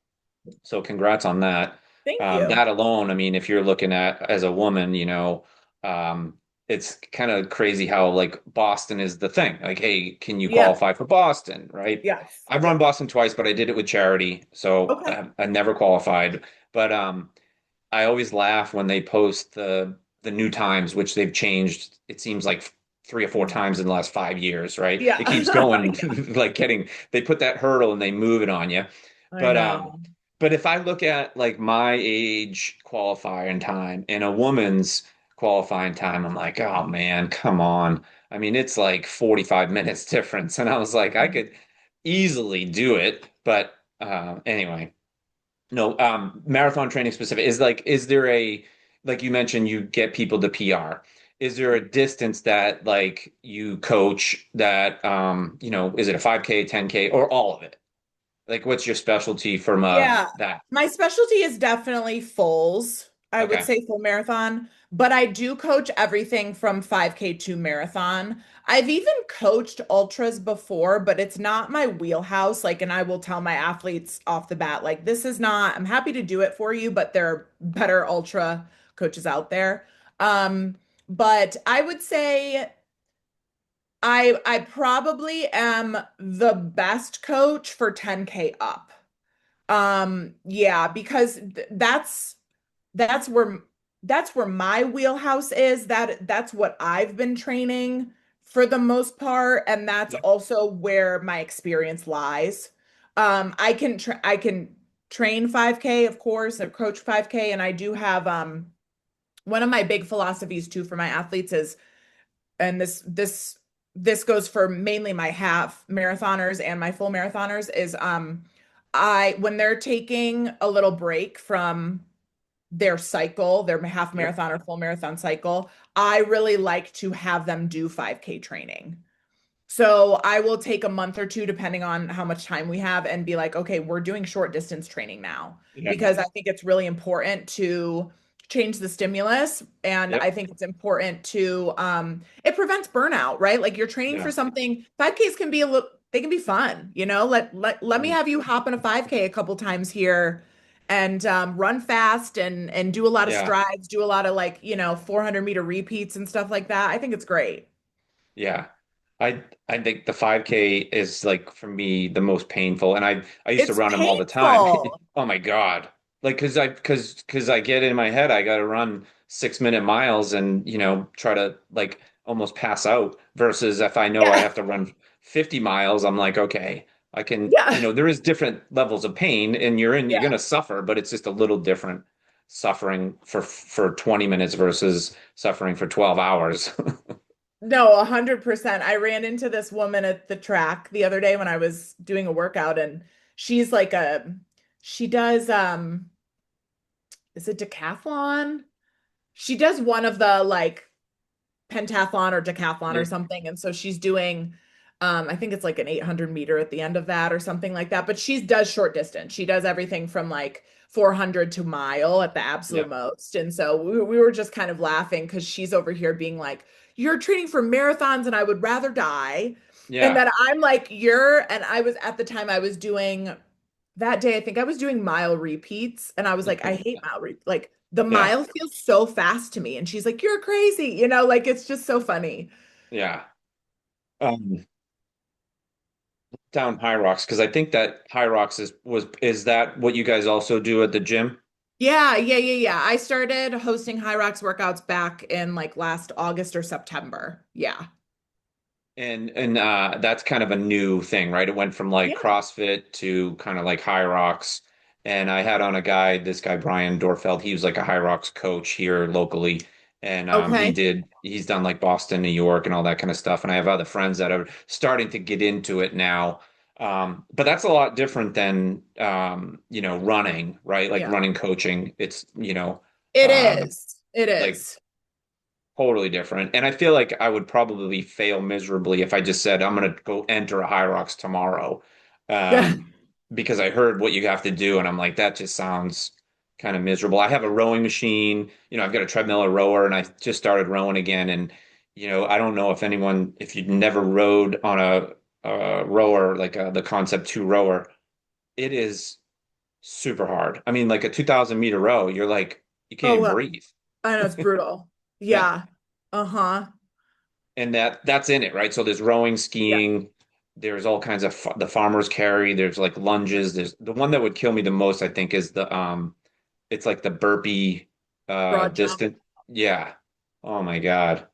[SPEAKER 1] So congrats on that.
[SPEAKER 2] Thank you.
[SPEAKER 1] That alone, I mean, if you're looking at as a woman, um, it's kind of crazy how like Boston is the thing. Like, hey, can you
[SPEAKER 2] Yeah.
[SPEAKER 1] qualify for Boston, right?
[SPEAKER 2] Yes.
[SPEAKER 1] I've run
[SPEAKER 2] Yep.
[SPEAKER 1] Boston twice, but I did it with charity, so
[SPEAKER 2] Okay.
[SPEAKER 1] I never qualified. But I always laugh when they post the new times, which they've changed. It seems like 3 or 4 times in the last 5 years, right?
[SPEAKER 2] Yeah.
[SPEAKER 1] It keeps going,
[SPEAKER 2] Yeah.
[SPEAKER 1] like they put that hurdle and they move it on you.
[SPEAKER 2] I
[SPEAKER 1] But
[SPEAKER 2] know.
[SPEAKER 1] but if I look at like my age qualifying time and a woman's qualifying time. I'm like, oh man, come on. I mean, it's like 45 minutes difference. And I was like, I could easily do it. But anyway, no, marathon training specific is like, is there a, like you mentioned, you get people to PR. Is there a distance that like you coach that, is it a 5K, 10K, or all of it? Like, what's your specialty from
[SPEAKER 2] Yeah.
[SPEAKER 1] that?
[SPEAKER 2] My specialty is definitely fulls. I would
[SPEAKER 1] Okay.
[SPEAKER 2] say full marathon, but I do coach everything from 5K to marathon. I've even coached ultras before, but it's not my wheelhouse. Like, and I will tell my athletes off the bat, like, this is not, I'm happy to do it for you, but there are better ultra coaches out there. But I would say I probably am the best coach for 10K up. Yeah, because that's where that's where my wheelhouse is. That's what I've been training for the most part, and that's
[SPEAKER 1] Yeah.
[SPEAKER 2] also where my experience lies. I can train 5K, of course, and coach 5K, and I do have one of my big philosophies too for my athletes is, and this goes for mainly my half marathoners and my full marathoners, is I when they're taking a little break from their cycle, their half
[SPEAKER 1] Yep.
[SPEAKER 2] marathon or full marathon cycle, I really like to have them do 5K training. So I will take a month or two, depending on how much time we have, and be like, okay, we're doing short distance training now
[SPEAKER 1] Yeah.
[SPEAKER 2] because I think it's really important to change the stimulus. And I
[SPEAKER 1] Yep.
[SPEAKER 2] think it's important to, it prevents burnout, right? Like you're training for
[SPEAKER 1] Yeah.
[SPEAKER 2] something, 5Ks can be a little, they can be fun, you know? Let me
[SPEAKER 1] Mhm.
[SPEAKER 2] have you hop in a 5K a couple times here and run fast and do a lot of
[SPEAKER 1] Yeah.
[SPEAKER 2] strides, do a lot of like, 400-meter repeats and stuff like that. I think it's great.
[SPEAKER 1] Yeah. I think the 5K is like for me the most painful. And I used to
[SPEAKER 2] It's
[SPEAKER 1] run them all the time.
[SPEAKER 2] painful.
[SPEAKER 1] Oh my God. Like cause I get in my head I gotta run 6 minute miles and try to like almost pass out versus if I know I
[SPEAKER 2] Yeah.
[SPEAKER 1] have to run 50 miles, I'm like, okay, I can,
[SPEAKER 2] Yeah.
[SPEAKER 1] there is different levels of pain and you're
[SPEAKER 2] Yeah.
[SPEAKER 1] gonna suffer, but it's just a little different suffering for 20 minutes versus suffering for 12 hours.
[SPEAKER 2] No, 100%. I ran into this woman at the track the other day when I was doing a workout, and she's like she does is it decathlon? She does one of the like pentathlon or decathlon or
[SPEAKER 1] Yep.
[SPEAKER 2] something. And so she's doing, I think it's like an 800 meter at the end of that or something like that. But she does short distance. She does everything from like 400 to mile at the absolute
[SPEAKER 1] Yep.
[SPEAKER 2] most. And so we were just kind of laughing because she's over here being like, you're training for marathons and I would rather die. And
[SPEAKER 1] Yeah.
[SPEAKER 2] then I'm like, and I was at the time I was doing that day, I think I was doing mile repeats and I was like, I hate mile like the
[SPEAKER 1] Yeah.
[SPEAKER 2] mile feels so fast to me. And she's like, you're crazy. Like it's just so funny.
[SPEAKER 1] Yeah. Um, Down High Rocks because I think that High Rocks is that what you guys also do at the gym?
[SPEAKER 2] Yeah, yeah, yeah, yeah. I started hosting High Rocks workouts back in like last August or September. Yeah.
[SPEAKER 1] And that's kind of a new thing, right? It went from like
[SPEAKER 2] Yeah.
[SPEAKER 1] CrossFit to kind of like High Rocks. And I had on this guy Brian Dorfeld. He was like a High Rocks coach here locally, and
[SPEAKER 2] Okay.
[SPEAKER 1] he's done like Boston, New York, and all that kind of stuff. And I have other friends that are starting to get into it now. But that's a lot different than running, right? Like
[SPEAKER 2] Yeah.
[SPEAKER 1] running coaching. It's
[SPEAKER 2] It
[SPEAKER 1] uh,
[SPEAKER 2] is. It
[SPEAKER 1] like
[SPEAKER 2] is.
[SPEAKER 1] totally different. And I feel like I would probably fail miserably if I just said, I'm going to go enter a High Rocks tomorrow.
[SPEAKER 2] Yeah.
[SPEAKER 1] Um, because I heard what you have to do. And I'm like, that just sounds kind of miserable. I have a rowing machine, I've got a treadmill, a rower, and I just started rowing again. And, I don't know if you'd never rowed on a rower, like the Concept 2 rower, it is super hard. I mean, like a 2,000 meter row, you're like, you can't
[SPEAKER 2] Oh,
[SPEAKER 1] even
[SPEAKER 2] well,
[SPEAKER 1] breathe.
[SPEAKER 2] I know it's brutal.
[SPEAKER 1] Yeah.
[SPEAKER 2] Yeah. Uh-huh.
[SPEAKER 1] And that's in it, right? So there's rowing,
[SPEAKER 2] Yeah.
[SPEAKER 1] skiing, there's all kinds of the farmers carry, there's like lunges. There's the one that would kill me the most, I think, is the it's like the burpee
[SPEAKER 2] Broad jump.
[SPEAKER 1] distant. Yeah. Oh my God.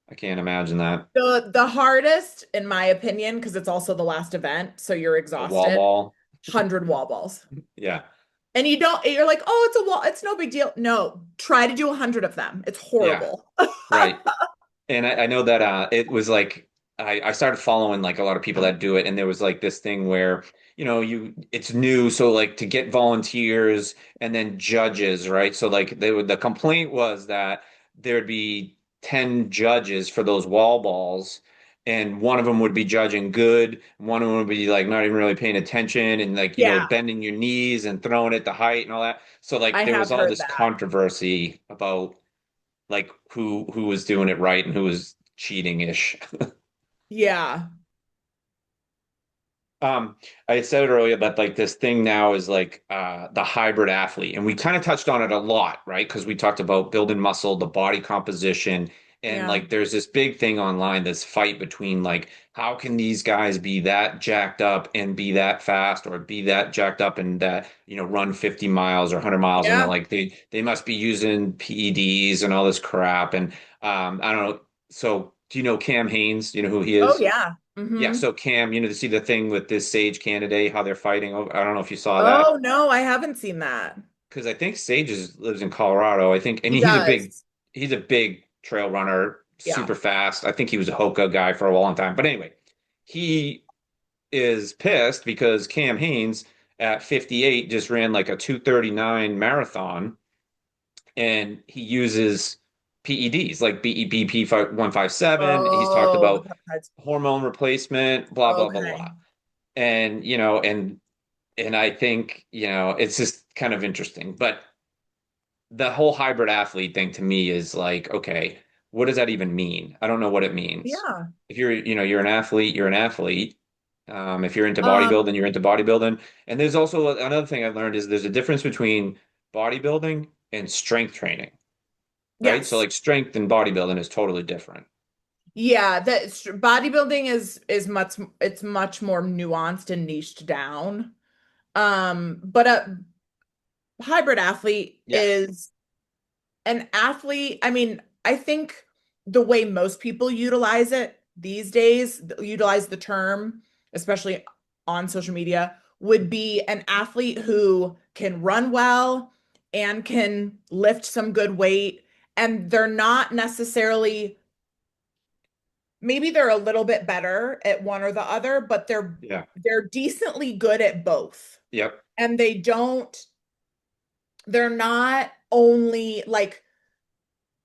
[SPEAKER 1] I can't imagine that.
[SPEAKER 2] The hardest, in my opinion, because it's also the last event, so you're
[SPEAKER 1] The wall
[SPEAKER 2] exhausted,
[SPEAKER 1] ball.
[SPEAKER 2] 100 wall balls.
[SPEAKER 1] Yeah.
[SPEAKER 2] And you're like, oh, it's a wall, it's no big deal. No, try to do 100 of them. It's
[SPEAKER 1] Yeah,
[SPEAKER 2] horrible.
[SPEAKER 1] right. And I know that it was like I started following like a lot of people that do it, and there was like this thing where it's new, so like to get volunteers and then judges, right? So like the complaint was that there'd be 10 judges for those wall balls, and one of them would be judging good, one of them would be like not even really paying attention and like
[SPEAKER 2] Yeah,
[SPEAKER 1] bending your knees and throwing it the height and all that. So like
[SPEAKER 2] I
[SPEAKER 1] there
[SPEAKER 2] have
[SPEAKER 1] was all
[SPEAKER 2] heard
[SPEAKER 1] this
[SPEAKER 2] that.
[SPEAKER 1] controversy about like who was doing it right and who was cheating-ish.
[SPEAKER 2] Yeah.
[SPEAKER 1] Um, I said it earlier, but like this thing now is like the hybrid athlete, and we kind of touched on it a lot, right? Because we talked about building muscle, the body composition, and
[SPEAKER 2] Yeah.
[SPEAKER 1] like there's this big thing online, this fight between like how can these guys be that jacked up and be that fast, or be that jacked up and that run 50 miles or 100 miles, and they're
[SPEAKER 2] Yeah.
[SPEAKER 1] like they must be using PEDs and all this crap, and I don't know. So do you know Cam Hanes? Do you know who he
[SPEAKER 2] Oh
[SPEAKER 1] is?
[SPEAKER 2] yeah.
[SPEAKER 1] Yeah,
[SPEAKER 2] Hmm.
[SPEAKER 1] so Cam, to see the thing with this Sage candidate, how they're fighting over, I don't know if you saw that,
[SPEAKER 2] Oh no, I haven't seen that.
[SPEAKER 1] because I think lives in Colorado. I think, I
[SPEAKER 2] He
[SPEAKER 1] mean,
[SPEAKER 2] does.
[SPEAKER 1] he's a big trail runner,
[SPEAKER 2] Yeah.
[SPEAKER 1] super fast. I think he was a Hoka guy for a long time. But anyway, he is pissed because Cam Hanes at 58 just ran like a 2:39 marathon, and he uses PEDs like BEBP 157. He's talked
[SPEAKER 2] Oh, the
[SPEAKER 1] about
[SPEAKER 2] peptides.
[SPEAKER 1] hormone replacement, blah, blah, blah,
[SPEAKER 2] Okay.
[SPEAKER 1] blah. And and I think it's just kind of interesting, but the whole hybrid athlete thing to me is like, okay, what does that even mean? I don't know what it means.
[SPEAKER 2] Yeah.
[SPEAKER 1] If you're an athlete, you're an athlete. If you're into
[SPEAKER 2] Um,
[SPEAKER 1] bodybuilding, you're into bodybuilding. And there's also another thing I've learned is there's a difference between bodybuilding and strength training, right? So
[SPEAKER 2] yes.
[SPEAKER 1] like strength and bodybuilding is totally different.
[SPEAKER 2] Yeah, bodybuilding is much more nuanced and niched down. But a hybrid athlete
[SPEAKER 1] Yeah.
[SPEAKER 2] is an athlete. I mean, I think the way most people utilize it these days, utilize the term, especially on social media, would be an athlete who can run well and can lift some good weight. And they're not necessarily, maybe they're a little bit better at one or the other, but
[SPEAKER 1] Yeah.
[SPEAKER 2] they're decently good at both.
[SPEAKER 1] Yep.
[SPEAKER 2] And they're not only like,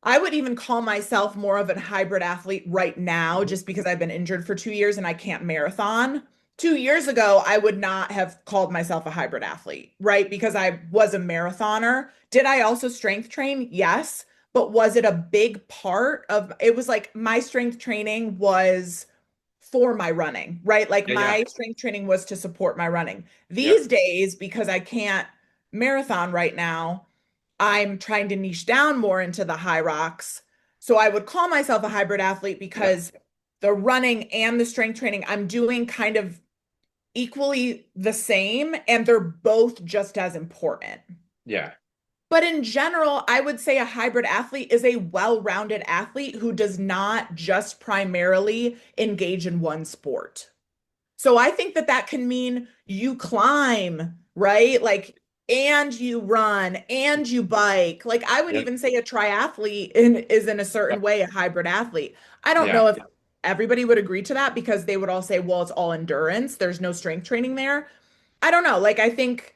[SPEAKER 2] I would even call myself more of a hybrid athlete right now,
[SPEAKER 1] Mhm.
[SPEAKER 2] just because I've been injured for 2 years and I can't marathon. 2 years ago, I would not have called myself a hybrid athlete, right? Because I was a marathoner. Did I also strength train? Yes. But was it a big part of it? Was like my strength training was for my running, right? Like
[SPEAKER 1] Yeah, yeah.
[SPEAKER 2] my strength training was to support my running. These
[SPEAKER 1] Yep.
[SPEAKER 2] days, because I can't marathon right now, I'm trying to niche down more into the high rocks. So I would call myself a hybrid athlete
[SPEAKER 1] Yep.
[SPEAKER 2] because the running and the strength training I'm doing kind of equally the same, and they're both just as important.
[SPEAKER 1] Yeah.
[SPEAKER 2] But in general, I would say a hybrid athlete is a well-rounded athlete who does not just primarily engage in one sport. So I think that that can mean you climb, right? Like, and you run and you bike. Like, I would
[SPEAKER 1] Yep.
[SPEAKER 2] even say a triathlete is in a certain way a hybrid athlete. I don't know
[SPEAKER 1] Yeah.
[SPEAKER 2] if everybody would agree to that because they would all say, well, it's all endurance. There's no strength training there. I don't know. Like, I think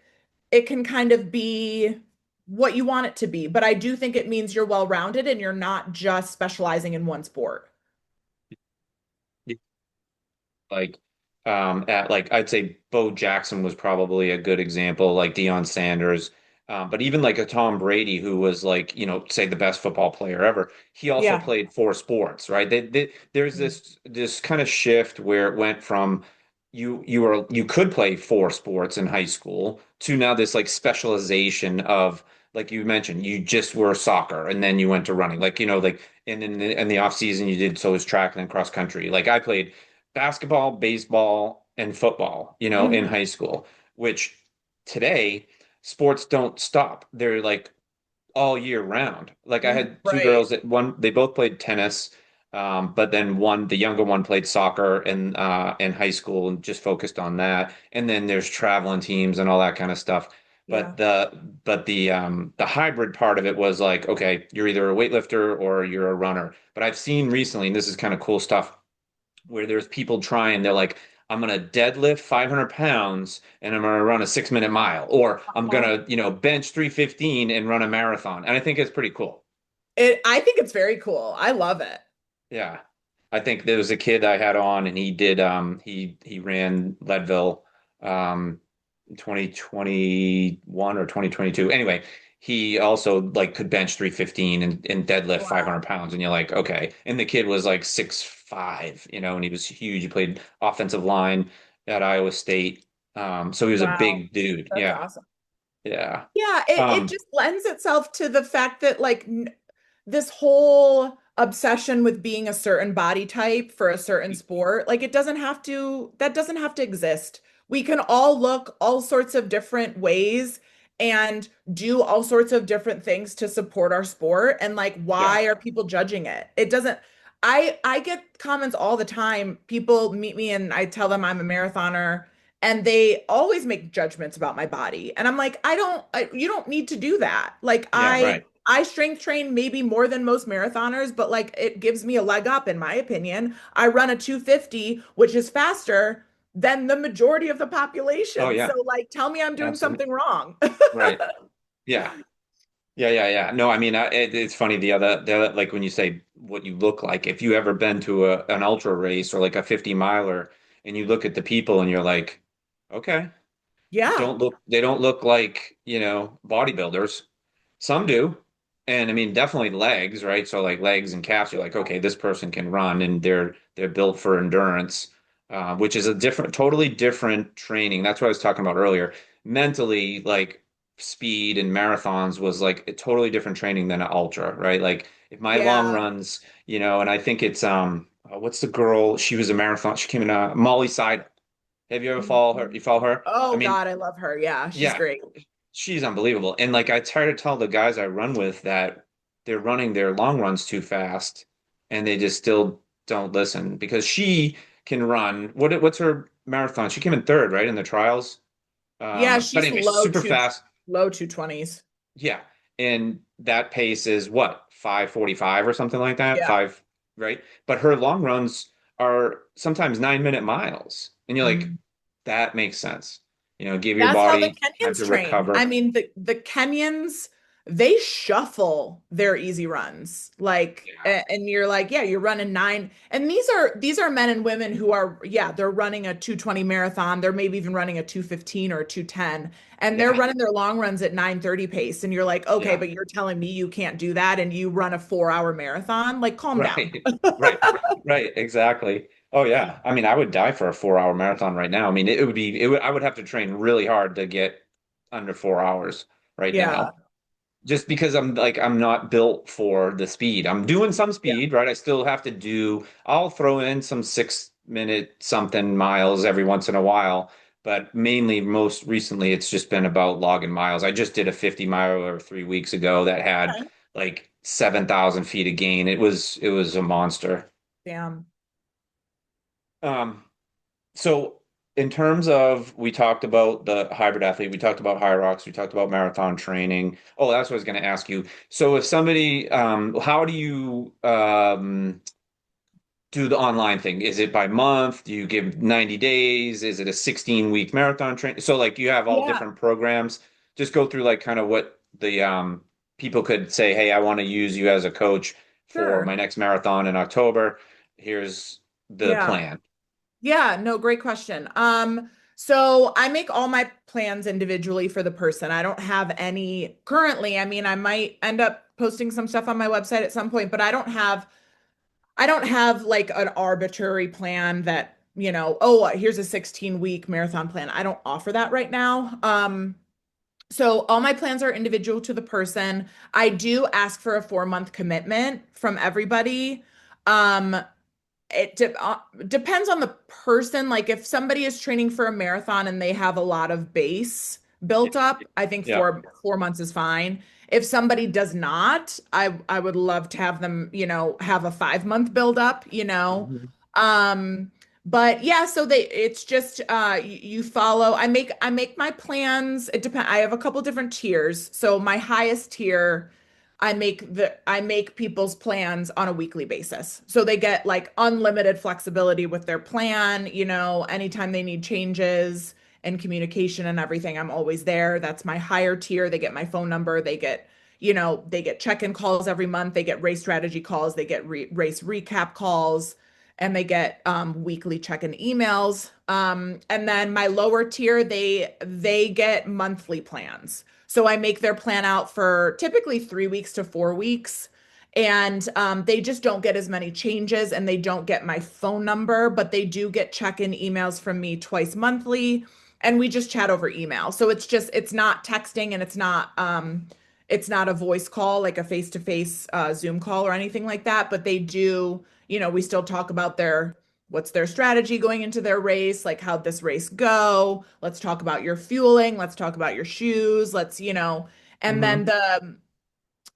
[SPEAKER 2] it can kind of be what you want it to be, but I do think it means you're well-rounded and you're not just specializing in one sport.
[SPEAKER 1] Like at like I'd say Bo Jackson was probably a good example, like Deion Sanders. But even like a Tom Brady, who was like, say the best football player ever, he also
[SPEAKER 2] Yeah.
[SPEAKER 1] played four sports, right? There's this kind of shift where it went from you could play four sports in high school to now this like specialization of, like you mentioned, you just were soccer and then you went to running. Like, like and in the off season you did so was track and then cross country. Like I played basketball, baseball, and football, in
[SPEAKER 2] Mhm.
[SPEAKER 1] high school, which today sports don't stop. They're like all year round. Like I
[SPEAKER 2] Mhm.
[SPEAKER 1] had two
[SPEAKER 2] Right.
[SPEAKER 1] girls that they both played tennis, but then the younger one played soccer in high school and just focused on that. And then there's traveling teams and all that kind of stuff.
[SPEAKER 2] Yeah.
[SPEAKER 1] But the hybrid part of it was like, okay, you're either a weightlifter or you're a runner. But I've seen recently, and this is kind of cool stuff, where there's people trying, they're like, I'm gonna deadlift 500 pounds and I'm gonna run a 6 minute mile, or I'm
[SPEAKER 2] Uh-huh.
[SPEAKER 1] gonna, bench 315 and run a marathon. And I think it's pretty cool.
[SPEAKER 2] I think it's very cool. I love it.
[SPEAKER 1] Yeah. I think there was a kid I had on and he ran Leadville 2021 or 2022. Anyway, he also like could bench 315 and deadlift
[SPEAKER 2] Wow.
[SPEAKER 1] 500 pounds. And you're like, okay. And the kid was like 6'5", and he was huge. He played offensive line at Iowa State. So he was a
[SPEAKER 2] Wow.
[SPEAKER 1] big dude.
[SPEAKER 2] That's
[SPEAKER 1] Yeah.
[SPEAKER 2] awesome.
[SPEAKER 1] Yeah.
[SPEAKER 2] Yeah, it
[SPEAKER 1] Um,
[SPEAKER 2] just lends itself to the fact that like n this whole obsession with being a certain body type for a certain sport, like it doesn't have to, that doesn't have to exist. We can all look all sorts of different ways and do all sorts of different things to support our sport. And like,
[SPEAKER 1] yeah.
[SPEAKER 2] why are people judging it? It doesn't, I get comments all the time. People meet me and I tell them I'm a marathoner and they always make judgments about my body and I'm like you don't need to do that. Like
[SPEAKER 1] Yeah, right.
[SPEAKER 2] I strength train maybe more than most marathoners, but like it gives me a leg up in my opinion. I run a 250 which is faster than the majority of the
[SPEAKER 1] Oh
[SPEAKER 2] population, so
[SPEAKER 1] yeah,
[SPEAKER 2] like tell me I'm doing
[SPEAKER 1] absolutely.
[SPEAKER 2] something wrong.
[SPEAKER 1] Right. Yeah. Yeah, yeah, yeah. No, I mean, it's funny. Like when you say what you look like, if you ever been to an ultra race or like a 50 miler and you look at the people and you're like, okay,
[SPEAKER 2] Yeah.
[SPEAKER 1] they don't look like, bodybuilders. Some do. And I mean, definitely legs, right? So like legs and calves, you're like, okay, this person can run and they're built for endurance, which is a totally different training. That's what I was talking about earlier. Mentally, like speed and marathons was like a totally different training than an ultra, right? Like if my long
[SPEAKER 2] Yeah.
[SPEAKER 1] runs, and I think it's what's the girl? She was a marathon. She came in Molly Side. Have you ever follow her?
[SPEAKER 2] Mhm.
[SPEAKER 1] You follow her? I
[SPEAKER 2] Oh
[SPEAKER 1] mean,
[SPEAKER 2] God, I love her. Yeah, she's
[SPEAKER 1] yeah,
[SPEAKER 2] great.
[SPEAKER 1] she's unbelievable. And like I try to tell the guys I run with that they're running their long runs too fast and they just still don't listen because she can run. What's her marathon? She came in third, right, in the trials.
[SPEAKER 2] Yeah,
[SPEAKER 1] But
[SPEAKER 2] she's
[SPEAKER 1] anyway, super fast.
[SPEAKER 2] low 220s.
[SPEAKER 1] Yeah. And that pace is what, 5:45 or something like that?
[SPEAKER 2] Yeah.
[SPEAKER 1] Five, right? But her long runs are sometimes 9 minute miles. And you're like,
[SPEAKER 2] Mm.
[SPEAKER 1] that makes sense. Give your
[SPEAKER 2] That's how the
[SPEAKER 1] body time
[SPEAKER 2] Kenyans
[SPEAKER 1] to
[SPEAKER 2] train. I
[SPEAKER 1] recover.
[SPEAKER 2] mean, the Kenyans, they shuffle their easy runs. Like,
[SPEAKER 1] Yeah.
[SPEAKER 2] and you're like, yeah, you're running nine. And these are men and women who are, yeah, they're running a 220 marathon. They're maybe even running a 215 or a 210. And they're
[SPEAKER 1] Yeah.
[SPEAKER 2] running their long runs at 9:30 pace. And you're like, okay,
[SPEAKER 1] Yeah.
[SPEAKER 2] but you're telling me you can't do that and you run a 4 hour marathon? Like, calm down.
[SPEAKER 1] Right. Right. Right. Exactly. Oh yeah. I mean, I would die for a 4 hour marathon right now. I mean, I would have to train really hard to get under 4 hours right
[SPEAKER 2] Yeah.
[SPEAKER 1] now. Just because I'm not built for the speed. I'm doing some
[SPEAKER 2] Yeah.
[SPEAKER 1] speed, right? I'll throw in some 6 minute something miles every once in a while, but mainly most recently it's just been about logging miles. I just did a 50 miler 3 weeks ago that had
[SPEAKER 2] Okay.
[SPEAKER 1] like 7,000 feet of gain. It was a monster.
[SPEAKER 2] Damn.
[SPEAKER 1] Um, so in terms of, we talked about the hybrid athlete, we talked about high rocks, we talked about marathon training. Oh, that's what I was going to ask you. So if somebody, how do you do the online thing? Is it by month? Do you give 90 days? Is it a 16-week marathon train? So like you have all
[SPEAKER 2] Yeah,
[SPEAKER 1] different programs. Just go through like kind of what the people could say, hey, I want to use you as a coach for my
[SPEAKER 2] sure.
[SPEAKER 1] next marathon in October. Here's the
[SPEAKER 2] Yeah.
[SPEAKER 1] plan.
[SPEAKER 2] Yeah, no, great question. So I make all my plans individually for the person. I don't have any currently. I mean, I might end up posting some stuff on my website at some point, but I don't have like an arbitrary plan that, oh, here's a 16-week marathon plan. I don't offer that right now. So all my plans are individual to the person. I do ask for a 4 month commitment from everybody. Um, depends on the person. Like if somebody is training for a marathon and they have a lot of base
[SPEAKER 1] Yeah.
[SPEAKER 2] built up, I think
[SPEAKER 1] Yeah.
[SPEAKER 2] 4 months is fine. If somebody does not, I would love to have them, have a 5 month build up.
[SPEAKER 1] Mhm.
[SPEAKER 2] Um, But yeah, so it's just you follow. I make my plans. It depend. I have a couple different tiers. So my highest tier, I make people's plans on a weekly basis. So they get like unlimited flexibility with their plan, anytime they need changes and communication and everything, I'm always there. That's my higher tier. They get my phone number, they get check-in calls every month, they get race strategy calls, they get race recap calls, and they get weekly check-in emails. And then my lower tier, they get monthly plans. So I make their plan out for typically 3 weeks to 4 weeks. And they just don't get as many changes and they don't get my phone number, but they do get check-in emails from me twice monthly. And we just chat over email. So it's not texting and it's not a voice call, like a face-to-face Zoom call or anything like that, but they do, we still talk about what's their strategy going into their race, like how'd this race go? Let's talk about your fueling, let's talk about your shoes, and then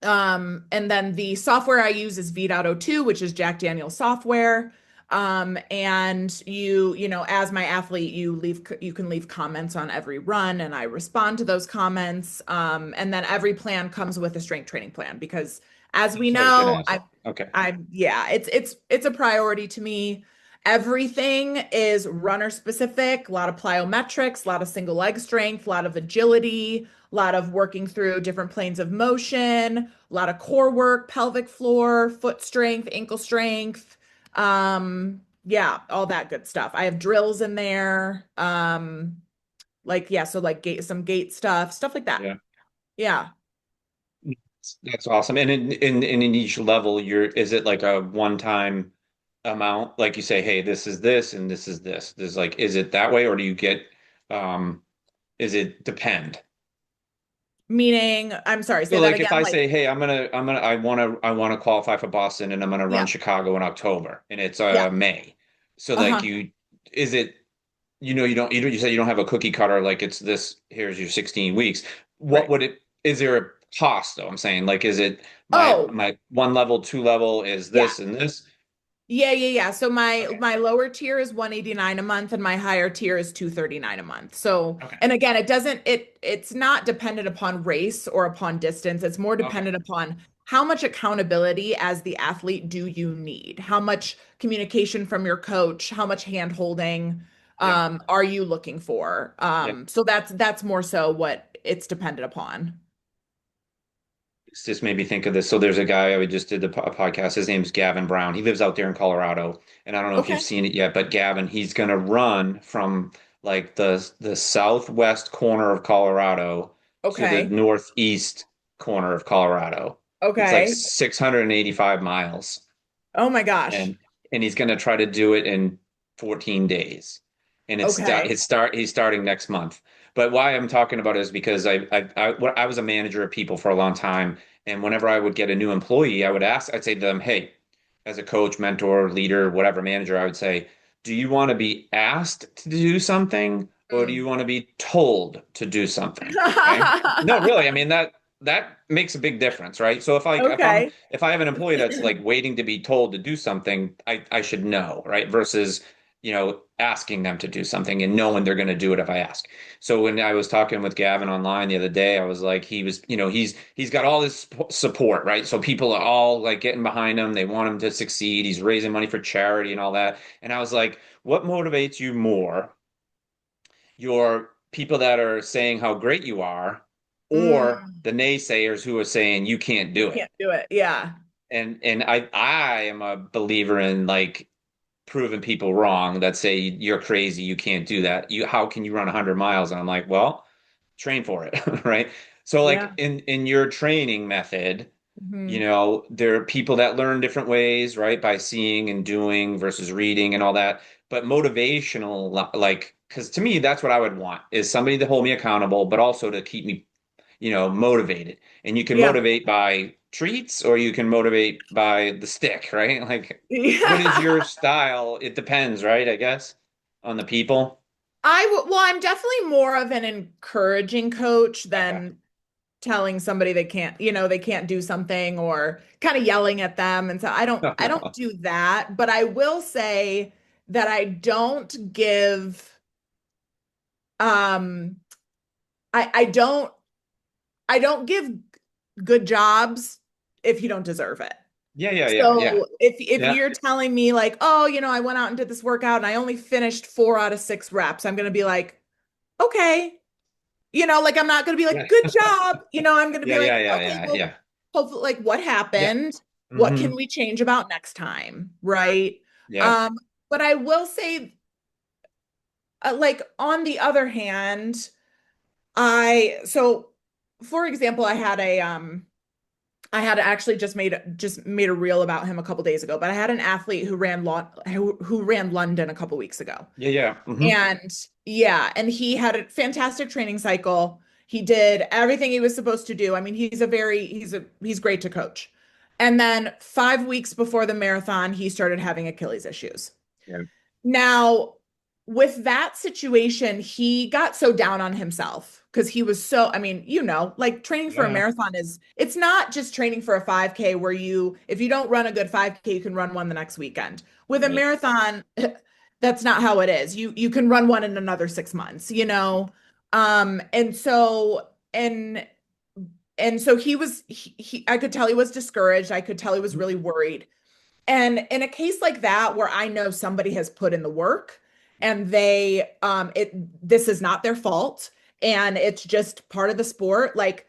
[SPEAKER 1] Hmm.
[SPEAKER 2] the software I use is V.02, which is Jack Daniel's software. And as my athlete, you can leave comments on every run, and I respond to those comments. And then every plan comes with a strength training plan because, as we
[SPEAKER 1] That's what I was gonna
[SPEAKER 2] know,
[SPEAKER 1] ask. Okay.
[SPEAKER 2] yeah, it's a priority to me. Everything is runner specific, a lot of plyometrics, a lot of single leg strength, a lot of agility, a lot of working through different planes of motion, a lot of core work, pelvic floor, foot strength, ankle strength. Yeah, all that good stuff. I have drills in there. So like some gait stuff like that.
[SPEAKER 1] Yeah.
[SPEAKER 2] Yeah.
[SPEAKER 1] That's awesome. And in each level, is it like a one-time amount? Like you say, hey, this is this and this is this. There's like, is it that way, or do you get um is it depend?
[SPEAKER 2] Meaning, I'm sorry,
[SPEAKER 1] So
[SPEAKER 2] say that
[SPEAKER 1] like if
[SPEAKER 2] again.
[SPEAKER 1] I
[SPEAKER 2] Like,
[SPEAKER 1] say, hey, I wanna qualify for Boston and I'm gonna run
[SPEAKER 2] yeah.
[SPEAKER 1] Chicago in October and it's
[SPEAKER 2] Yeah.
[SPEAKER 1] May. So like
[SPEAKER 2] Uh-huh.
[SPEAKER 1] is it you say you don't have a cookie cutter like it's this, here's your 16 weeks. What
[SPEAKER 2] Right.
[SPEAKER 1] would it is there a cost though? I'm saying like is it
[SPEAKER 2] Oh,
[SPEAKER 1] my one level, two level is
[SPEAKER 2] yeah.
[SPEAKER 1] this and this?
[SPEAKER 2] Yeah, yeah, yeah. So my
[SPEAKER 1] Okay.
[SPEAKER 2] my lower tier is 189 a month and my higher tier is 239 a month. So,
[SPEAKER 1] Okay.
[SPEAKER 2] and again, it's not dependent upon race or upon distance. It's more
[SPEAKER 1] Okay.
[SPEAKER 2] dependent upon how much accountability as the athlete do you need? How much communication from your coach? How much hand holding
[SPEAKER 1] Yeah.
[SPEAKER 2] are you looking for?
[SPEAKER 1] Yeah.
[SPEAKER 2] So that's more so what it's dependent upon.
[SPEAKER 1] This just made me think of this. So there's a guy I just did a podcast. His name's Gavin Brown. He lives out there in Colorado, and I don't know if you've
[SPEAKER 2] Okay.
[SPEAKER 1] seen it yet, but Gavin, he's gonna run from like the southwest corner of Colorado to the
[SPEAKER 2] Okay.
[SPEAKER 1] northeast corner of Colorado. It's like
[SPEAKER 2] Okay.
[SPEAKER 1] 685 miles,
[SPEAKER 2] Oh my gosh.
[SPEAKER 1] and he's gonna try to do it in 14 days. And
[SPEAKER 2] Okay.
[SPEAKER 1] he's starting next month. But why I'm talking about it is because I was a manager of people for a long time, and whenever I would get a new employee, I'd say to them, "Hey, as a coach, mentor, leader, whatever manager, I would say, do you want to be asked to do something, or do you
[SPEAKER 2] Mm.
[SPEAKER 1] want to be told to do something?" Okay? No, really. I mean that makes a big difference, right? So
[SPEAKER 2] Okay.
[SPEAKER 1] if I have an employee that's like waiting to be told to do something, I should know, right? Versus asking them to do something and knowing they're going to do it if I ask. So when I was talking with Gavin online the other day, I was like, he's got all this support, right? So people are all like getting behind him. They want him to succeed. He's raising money for charity and all that. And I was like, what motivates you more? Your people that are saying how great you are, or
[SPEAKER 2] Mm,
[SPEAKER 1] the naysayers who are saying you can't
[SPEAKER 2] you
[SPEAKER 1] do it?
[SPEAKER 2] can't do it. Yeah.
[SPEAKER 1] And I am a believer in like proving people wrong that say you're crazy, you can't do that. How can you run 100 miles? And I'm like, well, train for it, right? So like
[SPEAKER 2] Yeah.
[SPEAKER 1] in your training method,
[SPEAKER 2] Hmm.
[SPEAKER 1] there are people that learn different ways, right? By seeing and doing versus reading and all that. But motivational, like, because to me, that's what I would want is somebody to hold me accountable, but also to keep me motivated. And you can
[SPEAKER 2] Yeah.
[SPEAKER 1] motivate by treats or you can motivate by the stick, right? Like, what is
[SPEAKER 2] Yeah.
[SPEAKER 1] your style? It depends, right? I guess on the people.
[SPEAKER 2] Well, I'm definitely more of an encouraging coach
[SPEAKER 1] Okay.
[SPEAKER 2] than telling somebody they can't do something or kind of yelling at them. And so I don't
[SPEAKER 1] No,
[SPEAKER 2] I don't
[SPEAKER 1] no.
[SPEAKER 2] do that, but I will say that I don't give um I I don't give good jobs if you don't deserve it.
[SPEAKER 1] Yeah, yeah, yeah, yeah.
[SPEAKER 2] So if
[SPEAKER 1] Yeah.
[SPEAKER 2] you're telling me like, oh, I went out and did this workout and I only finished 4 out of 6 reps, I'm gonna be like, okay. Like I'm not gonna be
[SPEAKER 1] Yeah.
[SPEAKER 2] like, good job. I'm gonna
[SPEAKER 1] Yeah,
[SPEAKER 2] be
[SPEAKER 1] yeah,
[SPEAKER 2] like,
[SPEAKER 1] yeah,
[SPEAKER 2] okay,
[SPEAKER 1] yeah,
[SPEAKER 2] well,
[SPEAKER 1] yeah.
[SPEAKER 2] hopefully, like what
[SPEAKER 1] Yeah.
[SPEAKER 2] happened? What
[SPEAKER 1] Hmm.
[SPEAKER 2] can we change about next time? Right.
[SPEAKER 1] Yeah.
[SPEAKER 2] Um, but I will say, like on the other hand, for example, I had actually just made a reel about him a couple days ago, but I had an athlete who ran London a couple weeks ago.
[SPEAKER 1] Yeah, yeah. Hmm.
[SPEAKER 2] And yeah, and he had a fantastic training cycle. He did everything he was supposed to do. I mean, he's great to coach. And then 5 weeks before the marathon, he started having Achilles issues.
[SPEAKER 1] Yeah.
[SPEAKER 2] Now, with that situation, he got so down on himself because he was so, I mean, like training for a
[SPEAKER 1] Yeah.
[SPEAKER 2] marathon it's not just training for a 5K where if you don't run a good 5K, you can run one the next weekend. With a
[SPEAKER 1] Right.
[SPEAKER 2] marathon, that's not how it is. You can run one in another 6 months. And so I could tell he was discouraged. I could tell he was really worried. And in a case like that, where I know somebody has put in the work and this is not their fault and it's just part of the sport, like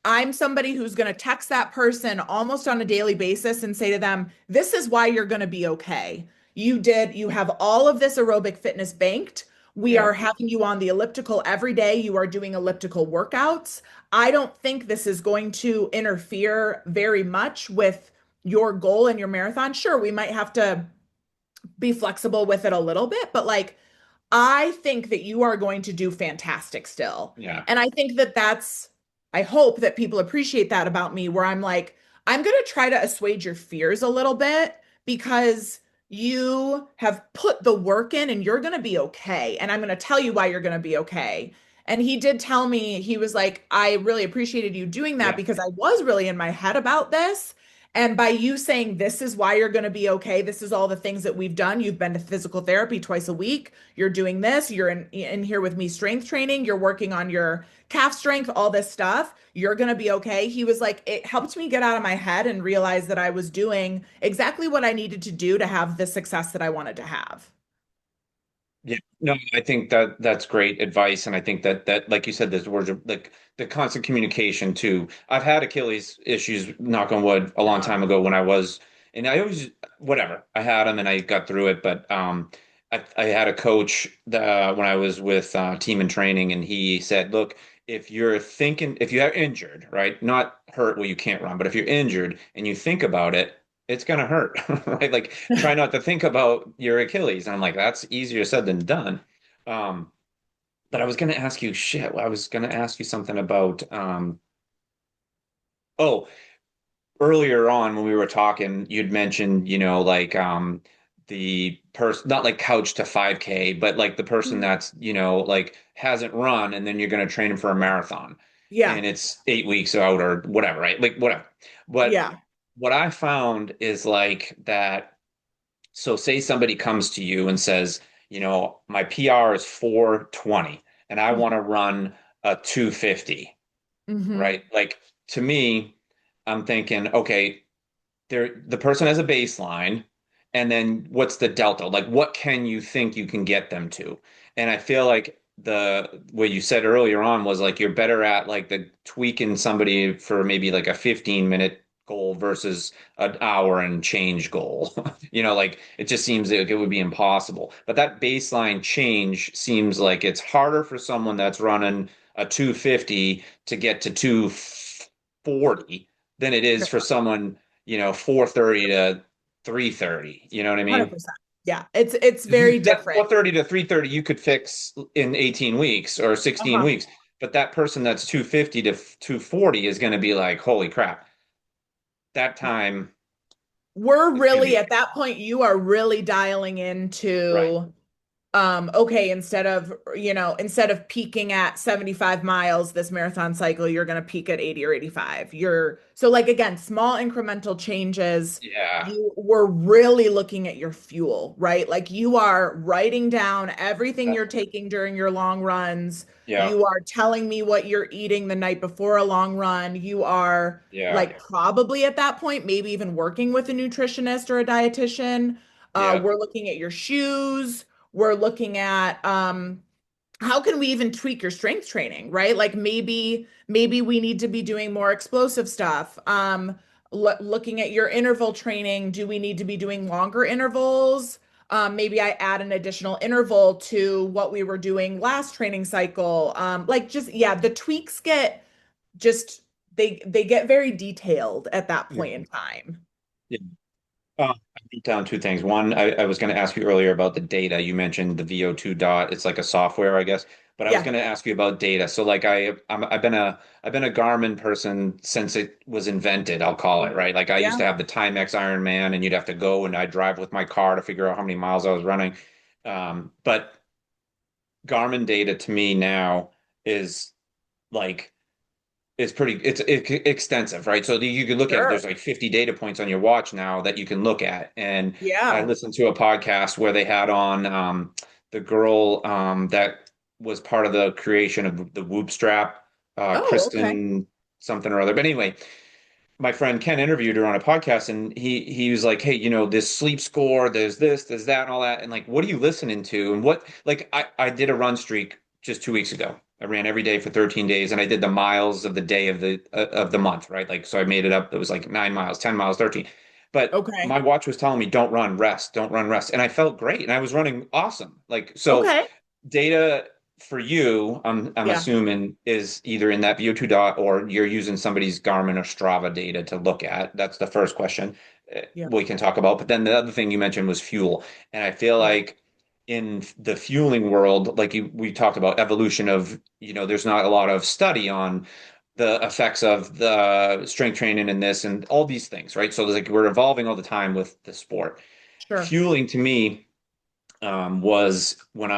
[SPEAKER 2] I'm somebody who's going to text that person almost on a daily basis and say to them, this is why you're going to be okay. You have all of this aerobic fitness banked. We
[SPEAKER 1] Yeah.
[SPEAKER 2] are having you on the elliptical every day. You are doing elliptical workouts. I don't think this is going to interfere very much with your goal and your marathon. Sure, we might have to be flexible with it a little bit, but like I think that you are going to do fantastic still.
[SPEAKER 1] Yeah.
[SPEAKER 2] And I think I hope that people appreciate that about me, where I'm like, I'm going to try to assuage your fears a little bit because you have put the work in and you're going to be okay. And I'm going to tell you why you're going to be okay. And he did tell me, he was like, I really appreciated you doing that
[SPEAKER 1] Yeah.
[SPEAKER 2] because I was really in my head about this. And by you saying, this is why you're going to be okay, this is all the things that we've done. You've been to physical therapy twice a week. You're doing this. You're in here with me strength training. You're working on your calf strength, all this stuff. You're going to be okay. He was like, it helped me get out of my head and realize that I was doing exactly what I needed to do to have the success that I wanted to have.
[SPEAKER 1] Yeah, no, I think that that's great advice, and I think that like you said, there's words of like the constant communication too. I've had Achilles issues, knock on wood, a long
[SPEAKER 2] Uh-huh.
[SPEAKER 1] time ago when I was, and I always whatever I had them and I got through it. But I had a coach when I was with team and training, and he said, look, if you are injured, right, not hurt where you can't run, but if you're injured and you think about it, it's gonna hurt, right? Like try not to think about your Achilles. And I'm like, that's easier said than done. Um, but I was gonna ask you shit. I was gonna ask you something about oh, earlier on when we were talking, you'd mentioned, like the person not like couch to 5K, but like the person that's, like hasn't run and then you're gonna train him for a marathon
[SPEAKER 2] Yeah.
[SPEAKER 1] and it's 8 weeks out or whatever, right? Like whatever. But
[SPEAKER 2] Yeah.
[SPEAKER 1] what I found is like that. So say somebody comes to you and says, my PR is 420 and I want to run a 250,
[SPEAKER 2] Mm-hmm.
[SPEAKER 1] right? Like to me, I'm thinking, okay, the person has a baseline, and then what's the delta? Like what can you think you can get them to? And I feel like the what you said earlier on was like you're better at like the tweaking somebody for maybe like a 15-minute goal versus an hour and change goal. Like it just seems like it would be impossible. But that baseline change seems like it's harder for someone that's running a 250 to get to 240 than it is for someone 4:30 to 3:30. You know what I mean?
[SPEAKER 2] 100%. Yeah. It's
[SPEAKER 1] Because
[SPEAKER 2] very
[SPEAKER 1] that
[SPEAKER 2] different.
[SPEAKER 1] 4:30 to 3:30 you could fix in 18 weeks or 16
[SPEAKER 2] Uh-huh.
[SPEAKER 1] weeks. But that person that's 250 to 240 is going to be like, holy crap, that time
[SPEAKER 2] We're
[SPEAKER 1] is going to
[SPEAKER 2] really
[SPEAKER 1] be
[SPEAKER 2] at that point, you are really dialing
[SPEAKER 1] right.
[SPEAKER 2] into okay, instead of peaking at 75 miles this marathon cycle, you're going to peak at 80 or 85. So like again, small incremental changes.
[SPEAKER 1] Yeah.
[SPEAKER 2] You were really looking at your fuel, right? Like you are writing down everything you're taking during your long runs.
[SPEAKER 1] Yeah.
[SPEAKER 2] You are telling me what you're eating the night before a long run. You are
[SPEAKER 1] Yeah.
[SPEAKER 2] like probably at that point, maybe even working with a nutritionist or a dietitian.
[SPEAKER 1] Yeah.
[SPEAKER 2] We're looking at your shoes. We're looking at how can we even tweak your strength training, right? Like maybe we need to be doing more explosive stuff. Looking at your interval training, do we need to be doing longer intervals? Maybe I add an additional interval to what we were doing last training cycle. Like just yeah, the tweaks get just they get very detailed at that
[SPEAKER 1] Yeah.
[SPEAKER 2] point in time.
[SPEAKER 1] Yeah. I wrote down two things. One, I was going to ask you earlier about the data. You mentioned the VO2 dot. It's like a software, I guess. But I was
[SPEAKER 2] Yeah.
[SPEAKER 1] going to ask you about data. So like I've been a Garmin person since it was invented, I'll call it, right? Like I used
[SPEAKER 2] Yeah.
[SPEAKER 1] to have the Timex Ironman and you'd have to go and I'd drive with my car to figure out how many miles I was running. But Garmin data to me now is like it's extensive, right? So you can look at it. There's
[SPEAKER 2] Sure.
[SPEAKER 1] like 50 data points on your watch now that you can look at. And I
[SPEAKER 2] Yeah.
[SPEAKER 1] listened to a podcast where they had on the girl that was part of the creation of the Whoop strap,
[SPEAKER 2] Oh, okay.
[SPEAKER 1] Kristen something or other. But anyway, my friend Ken interviewed her on a podcast and he was like, hey, this sleep score, there's this, there's that, and all that. And like, what are you listening to? And what like I did a run streak just 2 weeks ago. I ran every day for 13 days and I did the miles of the day of the month, right? Like so I made it up. It was like 9 miles, 10 miles, 13. But
[SPEAKER 2] Okay.
[SPEAKER 1] my watch was telling me don't run, rest, don't run, rest. And I felt great and I was running awesome. Like so
[SPEAKER 2] Okay.
[SPEAKER 1] data for you, I'm
[SPEAKER 2] Yeah.
[SPEAKER 1] assuming, is either in that VO2 dot or you're using somebody's Garmin or Strava data to look at. That's the first question
[SPEAKER 2] Yeah.
[SPEAKER 1] we can talk about. But then the other thing you mentioned was fuel. And I feel
[SPEAKER 2] Yeah.
[SPEAKER 1] like in the fueling world, like we talked about evolution of, there's not a lot of study on the effects of the strength training and this and all these things, right? So like we're evolving all the time with the sport.
[SPEAKER 2] Sure.
[SPEAKER 1] Fueling to me was when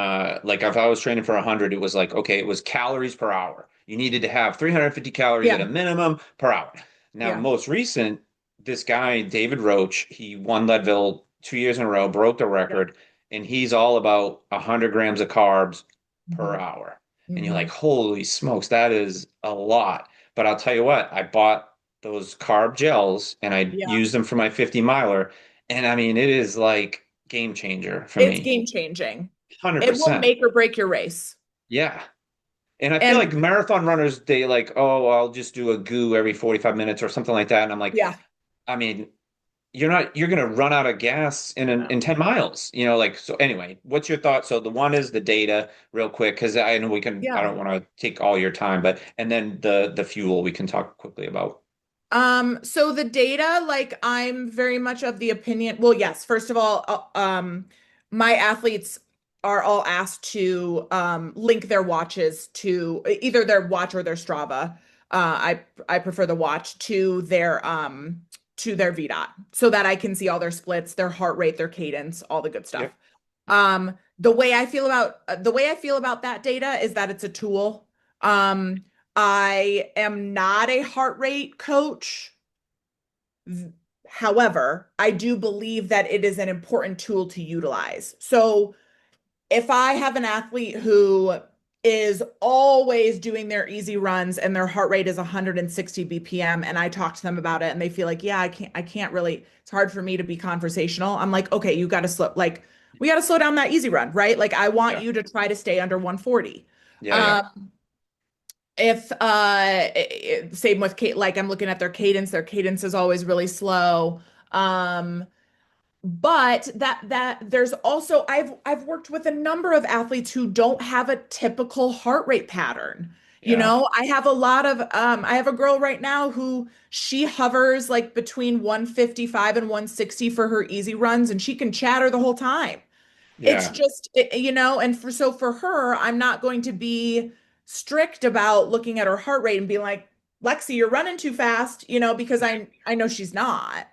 [SPEAKER 1] like if I was training for 100, it was like, okay, it was calories per hour. You needed to have 350 calories at
[SPEAKER 2] Yeah.
[SPEAKER 1] a minimum per hour. Now,
[SPEAKER 2] Yeah.
[SPEAKER 1] most recent, this guy, David Roach, he won Leadville 2 years in a row, broke the
[SPEAKER 2] Yeah.
[SPEAKER 1] record, and he's all about 100 grams of carbs per
[SPEAKER 2] Hmm.
[SPEAKER 1] hour. And you're
[SPEAKER 2] Hmm.
[SPEAKER 1] like, holy smokes, that is a lot. But I'll tell you what, I bought those carb gels and I
[SPEAKER 2] Yeah.
[SPEAKER 1] used them for my 50 miler. And I mean, it is like game changer for
[SPEAKER 2] It's
[SPEAKER 1] me.
[SPEAKER 2] game changing. It will
[SPEAKER 1] 100%.
[SPEAKER 2] make or break your race.
[SPEAKER 1] Yeah. And I feel like
[SPEAKER 2] And
[SPEAKER 1] marathon runners, they like, oh, I'll just do a goo every 45 minutes or something like that. And I'm like,
[SPEAKER 2] yeah.
[SPEAKER 1] I mean, you're going to run out of gas in 10 miles, like, so anyway, what's your thought? So the one is the data real quick, because I know I
[SPEAKER 2] Yeah.
[SPEAKER 1] don't want to take all your time, but, and then the fuel we can talk quickly about.
[SPEAKER 2] So the data, like I'm very much of the opinion, well, yes, first of all, my athletes are all asked to link their watches to either their watch or their Strava. I prefer the watch to their VDOT so that I can see all their splits, their heart rate, their cadence, all the good
[SPEAKER 1] Yep.
[SPEAKER 2] stuff. The way I feel about that data is that it's a tool. I am not a heart rate coach. However, I do believe that it is an important tool to utilize. So if I have an athlete who is always doing their easy runs and their heart rate is 160 BPM and I talk to them about it and they feel like, yeah, I can't really, it's hard for me to be conversational. I'm like, okay, you got to we got to slow down that easy run, right? Like I want
[SPEAKER 1] Yeah.
[SPEAKER 2] you to try to stay under 140.
[SPEAKER 1] Yeah. Yeah.
[SPEAKER 2] Um, if same with Kate, like I'm looking at their cadence is always really slow. Um, but that there's also I've worked with a number of athletes who don't have a typical heart rate pattern.
[SPEAKER 1] Yeah.
[SPEAKER 2] I have a girl right now who she hovers like between 155 and 160 for her easy runs and she can chatter the whole time. It's
[SPEAKER 1] Yeah.
[SPEAKER 2] just and for her, I'm not going to be strict about looking at her heart rate and being like, Lexi, you're running too fast, because I know she's not.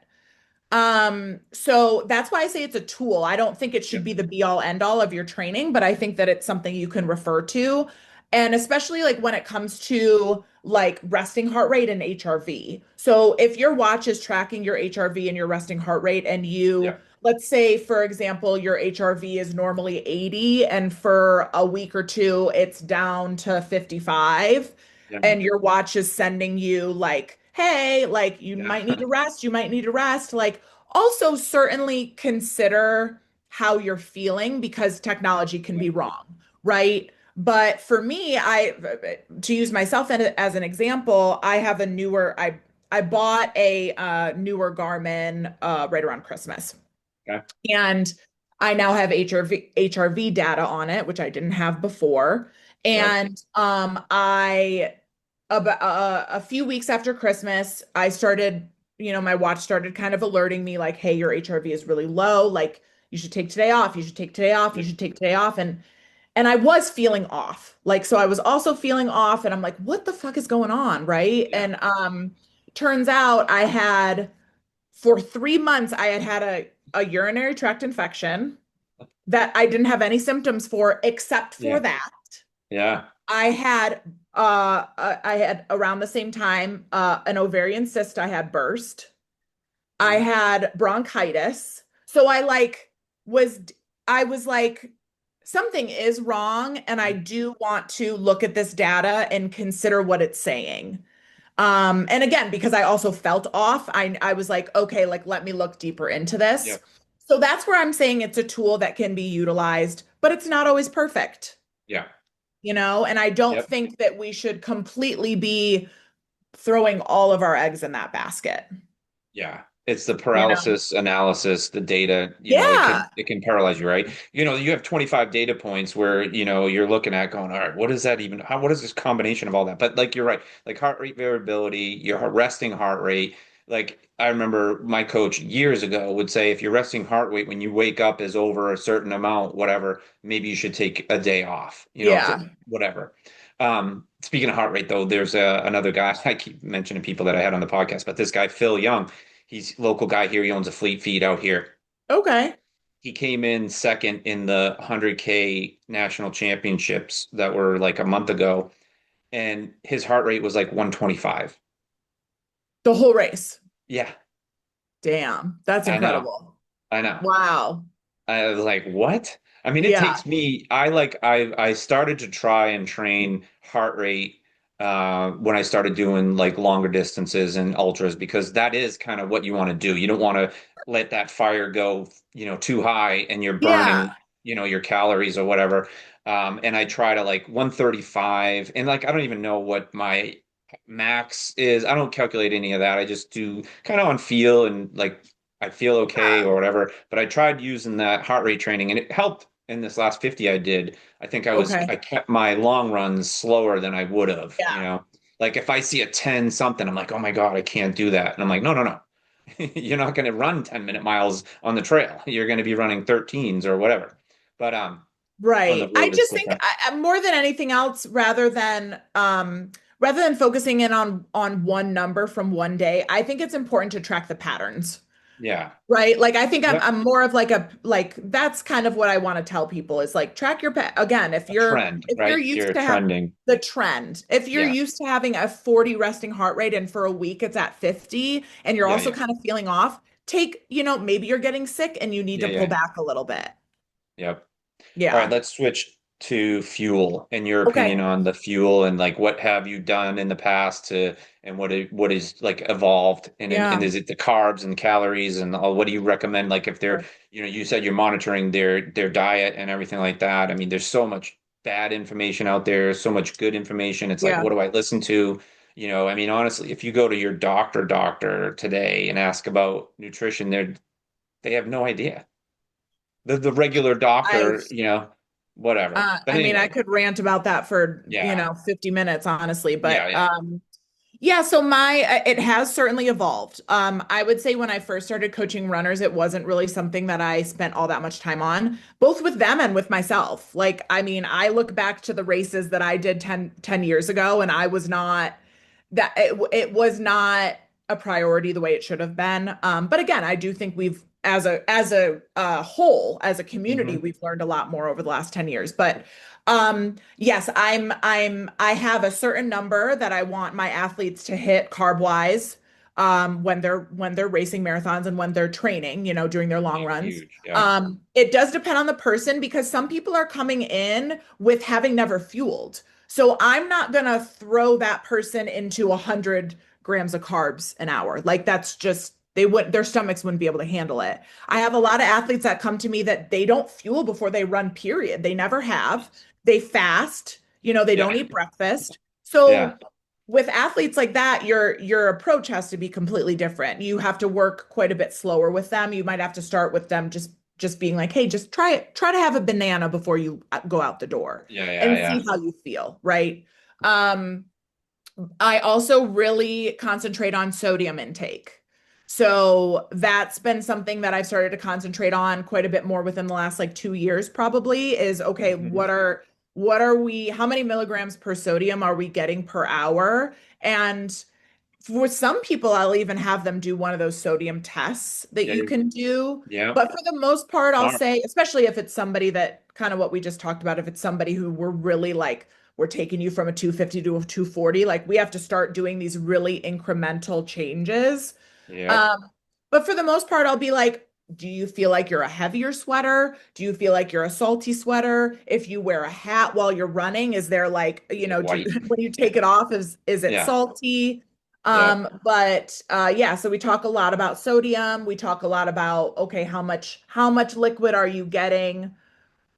[SPEAKER 2] So that's why I say it's a tool. I don't think it should
[SPEAKER 1] Yep.
[SPEAKER 2] be the be all end all of your training, but I think that it's something you can refer to. And especially like when it comes to like resting heart rate and HRV. So if your watch is tracking your HRV and your resting heart rate, and you,
[SPEAKER 1] Yep.
[SPEAKER 2] let's say, for example, your HRV is normally 80, and for a week or two, it's down to 55,
[SPEAKER 1] Yep.
[SPEAKER 2] and your watch is sending you like, hey, like you
[SPEAKER 1] Yeah.
[SPEAKER 2] might need to rest, you might need to rest. Like, also certainly consider how you're feeling because technology can
[SPEAKER 1] Yep.
[SPEAKER 2] be wrong, right? But for me, to use myself as an example, I bought a newer Garmin right around Christmas,
[SPEAKER 1] Okay.
[SPEAKER 2] and I now have HRV data on it, which I didn't have before.
[SPEAKER 1] Yep.
[SPEAKER 2] And I about a few weeks after Christmas, I started, my watch started kind of alerting me like, hey, your HRV is really low. Like, you should take today off. You should take today off. You
[SPEAKER 1] Yep.
[SPEAKER 2] should take today off. And I was feeling off. Like, so I was also feeling off, and I'm like, what the fuck is going on? Right.
[SPEAKER 1] Yeah.
[SPEAKER 2] And turns out for 3 months, I had a urinary tract infection that I didn't have any symptoms for except for
[SPEAKER 1] Yeah.
[SPEAKER 2] that.
[SPEAKER 1] Yeah.
[SPEAKER 2] I had I had around the same time an ovarian cyst I had burst. I
[SPEAKER 1] Mhm.
[SPEAKER 2] had bronchitis. So was I was like something is wrong, and I do want to look at this data and consider what it's saying. And again, because I also felt off, I was like, okay, like let me look deeper into this.
[SPEAKER 1] Yep.
[SPEAKER 2] So that's where I'm saying it's a tool that can be utilized, but it's not always perfect,
[SPEAKER 1] Yeah.
[SPEAKER 2] and I don't
[SPEAKER 1] Yep.
[SPEAKER 2] think that we should completely be throwing all of our eggs in that basket,
[SPEAKER 1] Yeah. It's the
[SPEAKER 2] you know?
[SPEAKER 1] paralysis analysis, the data,
[SPEAKER 2] Yeah.
[SPEAKER 1] it can paralyze you, right? You have 25 data points where, you're looking at going, all right, what is that even? What is this combination of all that? But like you're right, like heart rate variability, your resting heart rate. Like I remember my coach years ago would say if your resting heart rate when you wake up is over a certain amount, whatever, maybe you should take a day off,
[SPEAKER 2] Yeah.
[SPEAKER 1] whatever. Speaking of heart rate, though, there's another guy I keep mentioning people that I had on the podcast, but this guy, Phil Young, he's a local guy here. He owns a fleet feed out here.
[SPEAKER 2] Okay.
[SPEAKER 1] He came in second in the 100K national championships that were like a month ago, and his heart rate was like 125.
[SPEAKER 2] The whole race.
[SPEAKER 1] Yeah,
[SPEAKER 2] Damn. That's
[SPEAKER 1] I know.
[SPEAKER 2] incredible.
[SPEAKER 1] I know.
[SPEAKER 2] Wow.
[SPEAKER 1] I was like, what? I mean, it
[SPEAKER 2] Yeah.
[SPEAKER 1] takes me, I started to try and train heart rate when I started doing like longer distances and ultras because that is kind of what you want to do. You don't want to let that fire go, too high and you're
[SPEAKER 2] Yeah.
[SPEAKER 1] burning, your calories or whatever. And I try to like 135 and like I don't even know what my max is. I don't calculate any of that. I just do kind of on feel and like I feel okay or whatever. But I tried using that heart rate training and it helped in this last 50 I did. I think
[SPEAKER 2] Okay.
[SPEAKER 1] I kept my long runs slower than I would have.
[SPEAKER 2] Yeah.
[SPEAKER 1] Like if I see a 10 something, I'm like, oh my God, I can't do that. And I'm like, no, no, no. You're not going to run 10-minute miles on the trail. You're going to be running 13s or whatever. But on the
[SPEAKER 2] Right. I
[SPEAKER 1] road, it's
[SPEAKER 2] just think
[SPEAKER 1] different.
[SPEAKER 2] more than anything else, rather than focusing in on one number from one day, I think it's important to track the patterns.
[SPEAKER 1] Yeah.
[SPEAKER 2] Right. Like I think
[SPEAKER 1] Yep.
[SPEAKER 2] I'm more of like that's kind of what I want to tell people is like track your pet again,
[SPEAKER 1] A trend,
[SPEAKER 2] if you're
[SPEAKER 1] right?
[SPEAKER 2] used
[SPEAKER 1] You're
[SPEAKER 2] to have
[SPEAKER 1] trending.
[SPEAKER 2] the trend, if you're
[SPEAKER 1] Yeah.
[SPEAKER 2] used to having a 40 resting heart rate and for a week it's at 50 and you're
[SPEAKER 1] Yeah.
[SPEAKER 2] also
[SPEAKER 1] Yeah.
[SPEAKER 2] kind of feeling off, maybe you're getting sick and you need
[SPEAKER 1] Yeah.
[SPEAKER 2] to pull
[SPEAKER 1] Yeah.
[SPEAKER 2] back a little bit.
[SPEAKER 1] Yep. All right,
[SPEAKER 2] Yeah.
[SPEAKER 1] let's switch to fuel and your opinion
[SPEAKER 2] Okay.
[SPEAKER 1] on the fuel and like what have you done in the past to and what is like evolved and
[SPEAKER 2] Yeah.
[SPEAKER 1] is it the carbs and calories and all, what do you recommend like if they're
[SPEAKER 2] Sure.
[SPEAKER 1] you said you're monitoring their diet and everything like that. I mean, there's so much bad information out there, so much good information. It's like
[SPEAKER 2] Yeah.
[SPEAKER 1] what do I listen to? I mean, honestly, if you go to your doctor today and ask about nutrition, they have no idea. The regular
[SPEAKER 2] I've
[SPEAKER 1] doctor, whatever. But
[SPEAKER 2] I mean, I
[SPEAKER 1] anyway,
[SPEAKER 2] could rant about that for,
[SPEAKER 1] yeah,
[SPEAKER 2] 50 minutes, honestly,
[SPEAKER 1] yeah,
[SPEAKER 2] but
[SPEAKER 1] yeah,
[SPEAKER 2] yeah, so it has certainly evolved. I would say when I first started coaching runners, it wasn't really something that I spent all that much time on, both with them and with myself. Like, I mean, I look back to the races that I did ten years ago, and I was not that it was not. a priority the way it should have been. But again, I do think we've, as a whole, as a community,
[SPEAKER 1] Hmm.
[SPEAKER 2] we've learned a lot more over the last 10 years. But yes, I have a certain number that I want my athletes to hit carb wise, when they're racing marathons and when they're training, during their long
[SPEAKER 1] That's
[SPEAKER 2] runs.
[SPEAKER 1] huge. Yeah.
[SPEAKER 2] It does depend on the person because some people are coming in with having never fueled. So I'm not gonna throw that person into 100 grams of carbs an hour. Like that's just their stomachs wouldn't be able to handle it. I have a lot of athletes that come to me that they don't fuel before they run, period. They never have. They fast, they
[SPEAKER 1] Yeah.
[SPEAKER 2] don't eat breakfast.
[SPEAKER 1] Yeah.
[SPEAKER 2] So with athletes like that, your approach has to be completely different. You have to work quite a bit slower with them. You might have to start with them just being like, hey, just try to have a banana before you go out the door
[SPEAKER 1] Yeah. Yeah.
[SPEAKER 2] and see
[SPEAKER 1] Yeah.
[SPEAKER 2] how you feel, right? Um, I also really concentrate on sodium intake. So that's been something that I've started to concentrate on quite a bit more within the last like 2 years, probably, is okay,
[SPEAKER 1] Hmm.
[SPEAKER 2] how many milligrams per sodium are we getting per hour? And for some people, I'll even have them do one of those sodium tests that
[SPEAKER 1] Yeah.
[SPEAKER 2] you can do.
[SPEAKER 1] Yeah.
[SPEAKER 2] But for the most part, I'll
[SPEAKER 1] Smart.
[SPEAKER 2] say, especially if it's somebody that kind of what we just talked about, if it's somebody who we're really like, we're taking you from a 250 to a 240, like we have to start doing these really incremental changes.
[SPEAKER 1] Yep.
[SPEAKER 2] Um, but for the most part, I'll be like, do you feel like you're a heavier sweater? Do you feel like you're a salty sweater? If you wear a hat while you're running, is there like,
[SPEAKER 1] Is it white?
[SPEAKER 2] when you
[SPEAKER 1] Yeah.
[SPEAKER 2] take it off, is it
[SPEAKER 1] Yeah.
[SPEAKER 2] salty?
[SPEAKER 1] Yep.
[SPEAKER 2] But yeah, so we talk a lot about sodium. We talk a lot about, okay, how much liquid are you getting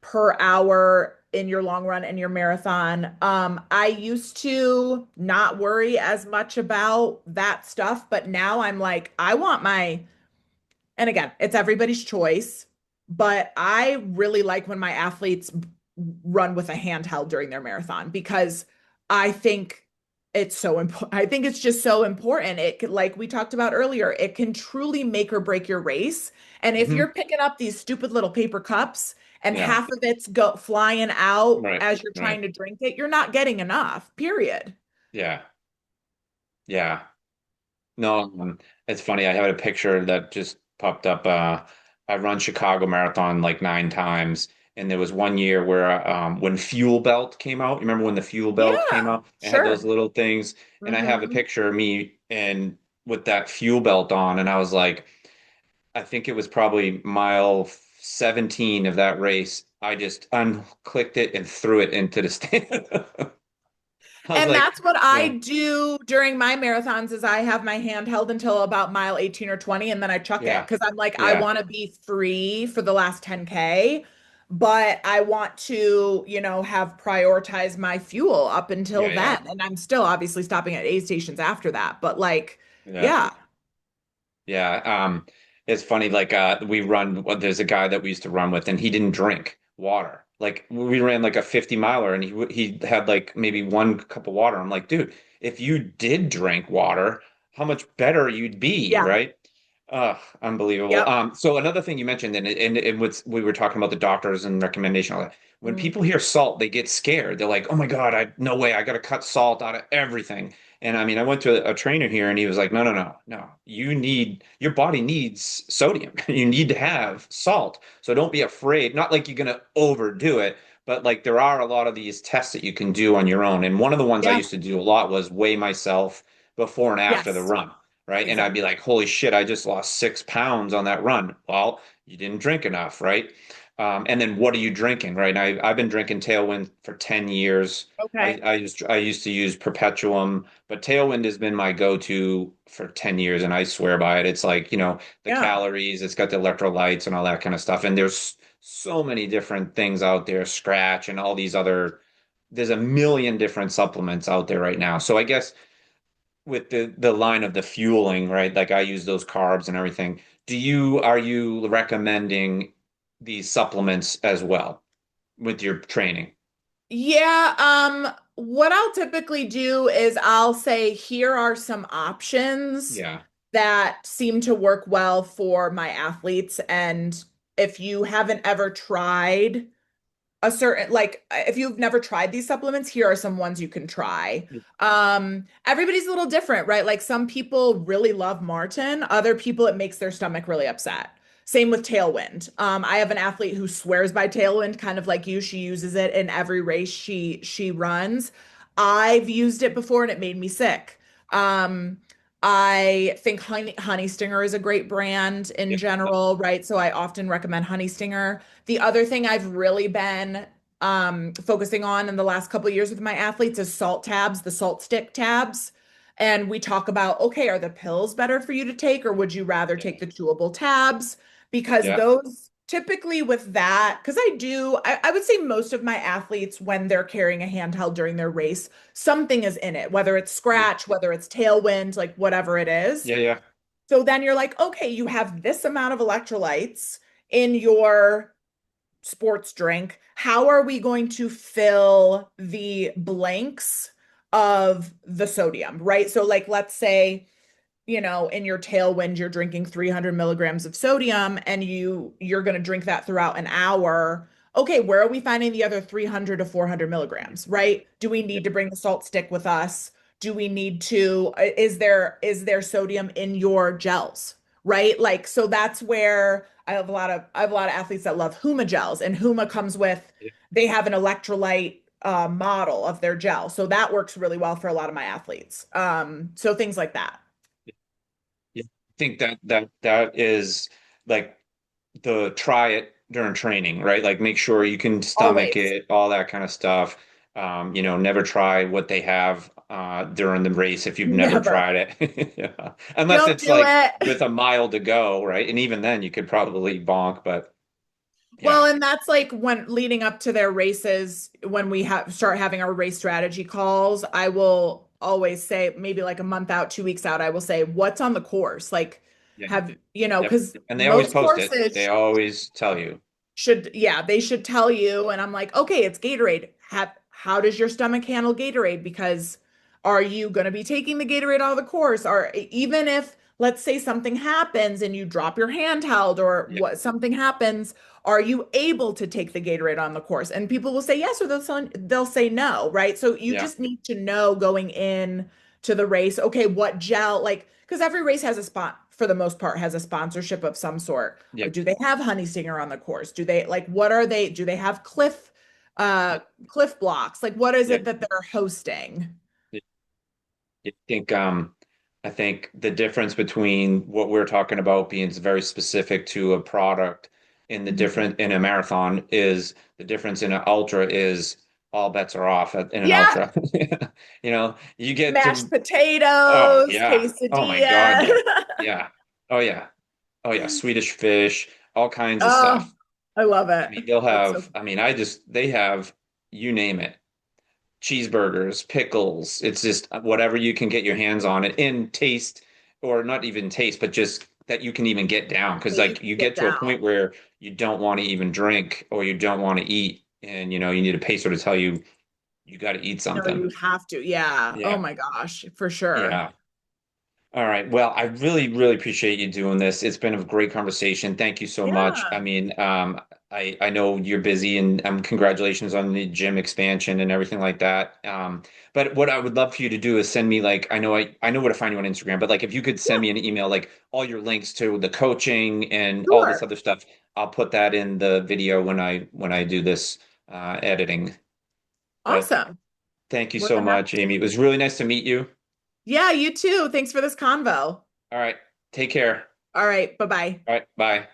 [SPEAKER 2] per hour in your long run and your marathon? I used to not worry as much about that stuff, but now I'm like, I want and again, it's everybody's choice, but I really like when my athletes run with a handheld during their marathon because I think it's so important. I think it's just so important. Like we talked about earlier, it can truly make or break your race. And if
[SPEAKER 1] Hmm.
[SPEAKER 2] you're picking up these stupid little paper cups and
[SPEAKER 1] Yeah.
[SPEAKER 2] half of it's go flying out
[SPEAKER 1] Right.
[SPEAKER 2] as you're
[SPEAKER 1] Right.
[SPEAKER 2] trying to drink it, you're not getting enough, period.
[SPEAKER 1] Yeah. Yeah. No, it's funny. I had a picture that just popped up. I run Chicago Marathon like 9 times, and there was one year where when Fuel Belt came out. You remember when the Fuel Belt came
[SPEAKER 2] Yeah,
[SPEAKER 1] out? It had those
[SPEAKER 2] sure.
[SPEAKER 1] little things, and I have a
[SPEAKER 2] Hmm.
[SPEAKER 1] picture of me and with that Fuel Belt on, and I was like, I think it was probably mile 17 of that race. I just unclicked it and threw it into the stand. I was
[SPEAKER 2] And
[SPEAKER 1] like,
[SPEAKER 2] that's what
[SPEAKER 1] yeah,
[SPEAKER 2] I do during my marathons is I have my hand held until about mile 18 or 20 and then I chuck it
[SPEAKER 1] yeah,
[SPEAKER 2] because I'm like I
[SPEAKER 1] yeah,
[SPEAKER 2] want to be free for the last 10K, but I want to, have prioritized my fuel up until
[SPEAKER 1] yeah, yeah,
[SPEAKER 2] then. And I'm still obviously stopping at aid stations after that, but like
[SPEAKER 1] yeah.
[SPEAKER 2] yeah.
[SPEAKER 1] Yeah, it's funny. Like, we run. Well, there's a guy that we used to run with, and he didn't drink water. Like, we ran like a 50 miler, and he had like maybe one cup of water. I'm like, dude, if you did drink water, how much better you'd be,
[SPEAKER 2] Yeah.
[SPEAKER 1] right? Unbelievable.
[SPEAKER 2] Yep.
[SPEAKER 1] So another thing you mentioned, and what's we were talking about the doctors and recommendation, all that. When
[SPEAKER 2] Mm.
[SPEAKER 1] people hear salt, they get scared. They're like, "Oh my God, no way, I got to cut salt out of everything." And I mean, I went to a trainer here and he was like, no, no, no, no. Your body needs sodium. You need to have salt. So don't be afraid. Not like you're going to overdo it, but like there are a lot of these tests that you can do on your own. And one of the ones I
[SPEAKER 2] Yeah.
[SPEAKER 1] used to do a lot was weigh myself before and after the
[SPEAKER 2] Yes.
[SPEAKER 1] run, right? And I'd be
[SPEAKER 2] Exactly.
[SPEAKER 1] like, holy shit, I just lost 6 pounds on that run. Well, you didn't drink enough, right? And then what are you drinking, right? I've been drinking Tailwind for 10 years.
[SPEAKER 2] Okay.
[SPEAKER 1] I used to use Perpetuum, but Tailwind has been my go-to for 10 years, and I swear by it. It's like, the
[SPEAKER 2] Yeah.
[SPEAKER 1] calories, it's got the electrolytes and all that kind of stuff. And there's so many different things out there, Scratch and all these there's a million different supplements out there right now. So I guess with the line of the fueling, right? Like I use those carbs and everything. Are you recommending these supplements as well with your training?
[SPEAKER 2] Yeah, what I'll typically do is I'll say, here are some options
[SPEAKER 1] Yeah.
[SPEAKER 2] that seem to work well for my athletes. And if you haven't ever tried a certain like if you've never tried these supplements, here are some ones you can try. Everybody's a little different, right? Like some people really love Martin, other people it makes their stomach really upset. Same with Tailwind. I have an athlete who swears by Tailwind, kind of like you. She uses it in every race she runs. I've used it before and it made me sick. Um, I think Honey Stinger is a great brand in
[SPEAKER 1] Yeah.
[SPEAKER 2] general, right? So I often recommend Honey Stinger. The other thing I've really been focusing on in the last couple of years with my athletes is salt tabs, the salt stick tabs. And we talk about, okay, are the pills better for you to take, or would you rather take the chewable tabs? Because
[SPEAKER 1] Yeah.
[SPEAKER 2] those typically with that, because I would say most of my athletes, when they're carrying a handheld during their race, something is in it, whether it's
[SPEAKER 1] Yeah.
[SPEAKER 2] scratch, whether it's tailwind, like whatever it is.
[SPEAKER 1] Yeah. Yeah.
[SPEAKER 2] So then you're like, okay, you have this amount of electrolytes in your sports drink. How are we going to fill the blanks of the sodium, right? So, like, let's say, in your tailwind, you're drinking 300 milligrams of sodium and you're going to drink that throughout an hour. Okay, where are we finding the other 300 to 400 milligrams, right? Do we
[SPEAKER 1] Yeah.
[SPEAKER 2] need to bring the salt stick with us? Do we need to, is there sodium in your gels, right? Like, so that's where I have a lot of athletes that love Huma gels, and Huma comes with,
[SPEAKER 1] Yeah.
[SPEAKER 2] they have an electrolyte model of their gel. So that works really well for a lot of my athletes. So things like that.
[SPEAKER 1] Yeah. I think that is like the try it during training, right? Like make sure you can stomach
[SPEAKER 2] Always.
[SPEAKER 1] it, all that kind of stuff. Never try what they have during the race if you've never
[SPEAKER 2] Never.
[SPEAKER 1] tried it. Yeah. Unless
[SPEAKER 2] Don't
[SPEAKER 1] it's
[SPEAKER 2] do
[SPEAKER 1] like
[SPEAKER 2] it.
[SPEAKER 1] with a mile to go, right? And even then you could probably bonk, but
[SPEAKER 2] Well,
[SPEAKER 1] yeah.
[SPEAKER 2] and that's like when leading up to their races, when we have start having our race strategy calls, I will always say maybe like a month out, 2 weeks out, I will say, what's on the course? Like,
[SPEAKER 1] Yeah. Yep.
[SPEAKER 2] because
[SPEAKER 1] And they always
[SPEAKER 2] most
[SPEAKER 1] post it. They
[SPEAKER 2] courses
[SPEAKER 1] always tell you.
[SPEAKER 2] yeah, they should tell you. And I'm like, okay, it's Gatorade. How does your stomach handle Gatorade? Because are you going to be taking the Gatorade out of the course? Or even if, let's say, something happens and you drop your handheld or
[SPEAKER 1] Yeah.
[SPEAKER 2] what something happens, are you able to take the Gatorade on the course? And people will say yes, or they'll say no, right? So you
[SPEAKER 1] Yeah.
[SPEAKER 2] just need to know going in to the race, okay, what gel, like, because every race has a spot for the most part has a sponsorship of some sort. Or
[SPEAKER 1] Yep.
[SPEAKER 2] do they have Honey Stinger on the course? Do they like what are they? Do they have Cliff blocks? Like what is
[SPEAKER 1] Yeah.
[SPEAKER 2] it that they're hosting?
[SPEAKER 1] I think I think the difference between what we're talking about being very specific to a product in the
[SPEAKER 2] Mhm.
[SPEAKER 1] different in a marathon is the difference in an ultra is all bets are off in an
[SPEAKER 2] Yeah,
[SPEAKER 1] ultra. You get
[SPEAKER 2] mashed
[SPEAKER 1] to oh
[SPEAKER 2] potatoes,
[SPEAKER 1] yeah. Oh my God,
[SPEAKER 2] quesadilla.
[SPEAKER 1] yeah. Yeah. Oh yeah. Oh yeah, Swedish fish, all kinds of
[SPEAKER 2] Oh,
[SPEAKER 1] stuff.
[SPEAKER 2] I love
[SPEAKER 1] I
[SPEAKER 2] it.
[SPEAKER 1] mean, they'll
[SPEAKER 2] It's so
[SPEAKER 1] have I mean, they have you name it cheeseburgers, pickles. It's just whatever you can get your hands on it in taste, or not even taste, but just that you can even get down. Because
[SPEAKER 2] you
[SPEAKER 1] like
[SPEAKER 2] can
[SPEAKER 1] you
[SPEAKER 2] get
[SPEAKER 1] get to a point
[SPEAKER 2] down.
[SPEAKER 1] where you don't want to even drink or you don't want to eat, and you need a pacer to tell you you got to eat
[SPEAKER 2] No,
[SPEAKER 1] something.
[SPEAKER 2] you have to. Yeah. Oh
[SPEAKER 1] Yeah,
[SPEAKER 2] my gosh, for sure.
[SPEAKER 1] yeah. All right. Well, I really, really appreciate you doing this. It's been a great conversation. Thank you so much. I
[SPEAKER 2] Yeah.
[SPEAKER 1] mean, I know you're busy, and congratulations on the gym expansion and everything like that. But what I would love for you to do is send me like I know where to find you on Instagram, but like if you could send
[SPEAKER 2] Yeah,
[SPEAKER 1] me an email, like all your links to the coaching and all this
[SPEAKER 2] sure.
[SPEAKER 1] other stuff, I'll put that in the video when I do this editing. But
[SPEAKER 2] Awesome.
[SPEAKER 1] thank you
[SPEAKER 2] More
[SPEAKER 1] so
[SPEAKER 2] than happy
[SPEAKER 1] much, Amy. It
[SPEAKER 2] to.
[SPEAKER 1] was really nice to meet you.
[SPEAKER 2] Yeah, you too. Thanks for this convo.
[SPEAKER 1] All right. Take care.
[SPEAKER 2] All right. Bye-bye.
[SPEAKER 1] All right. Bye.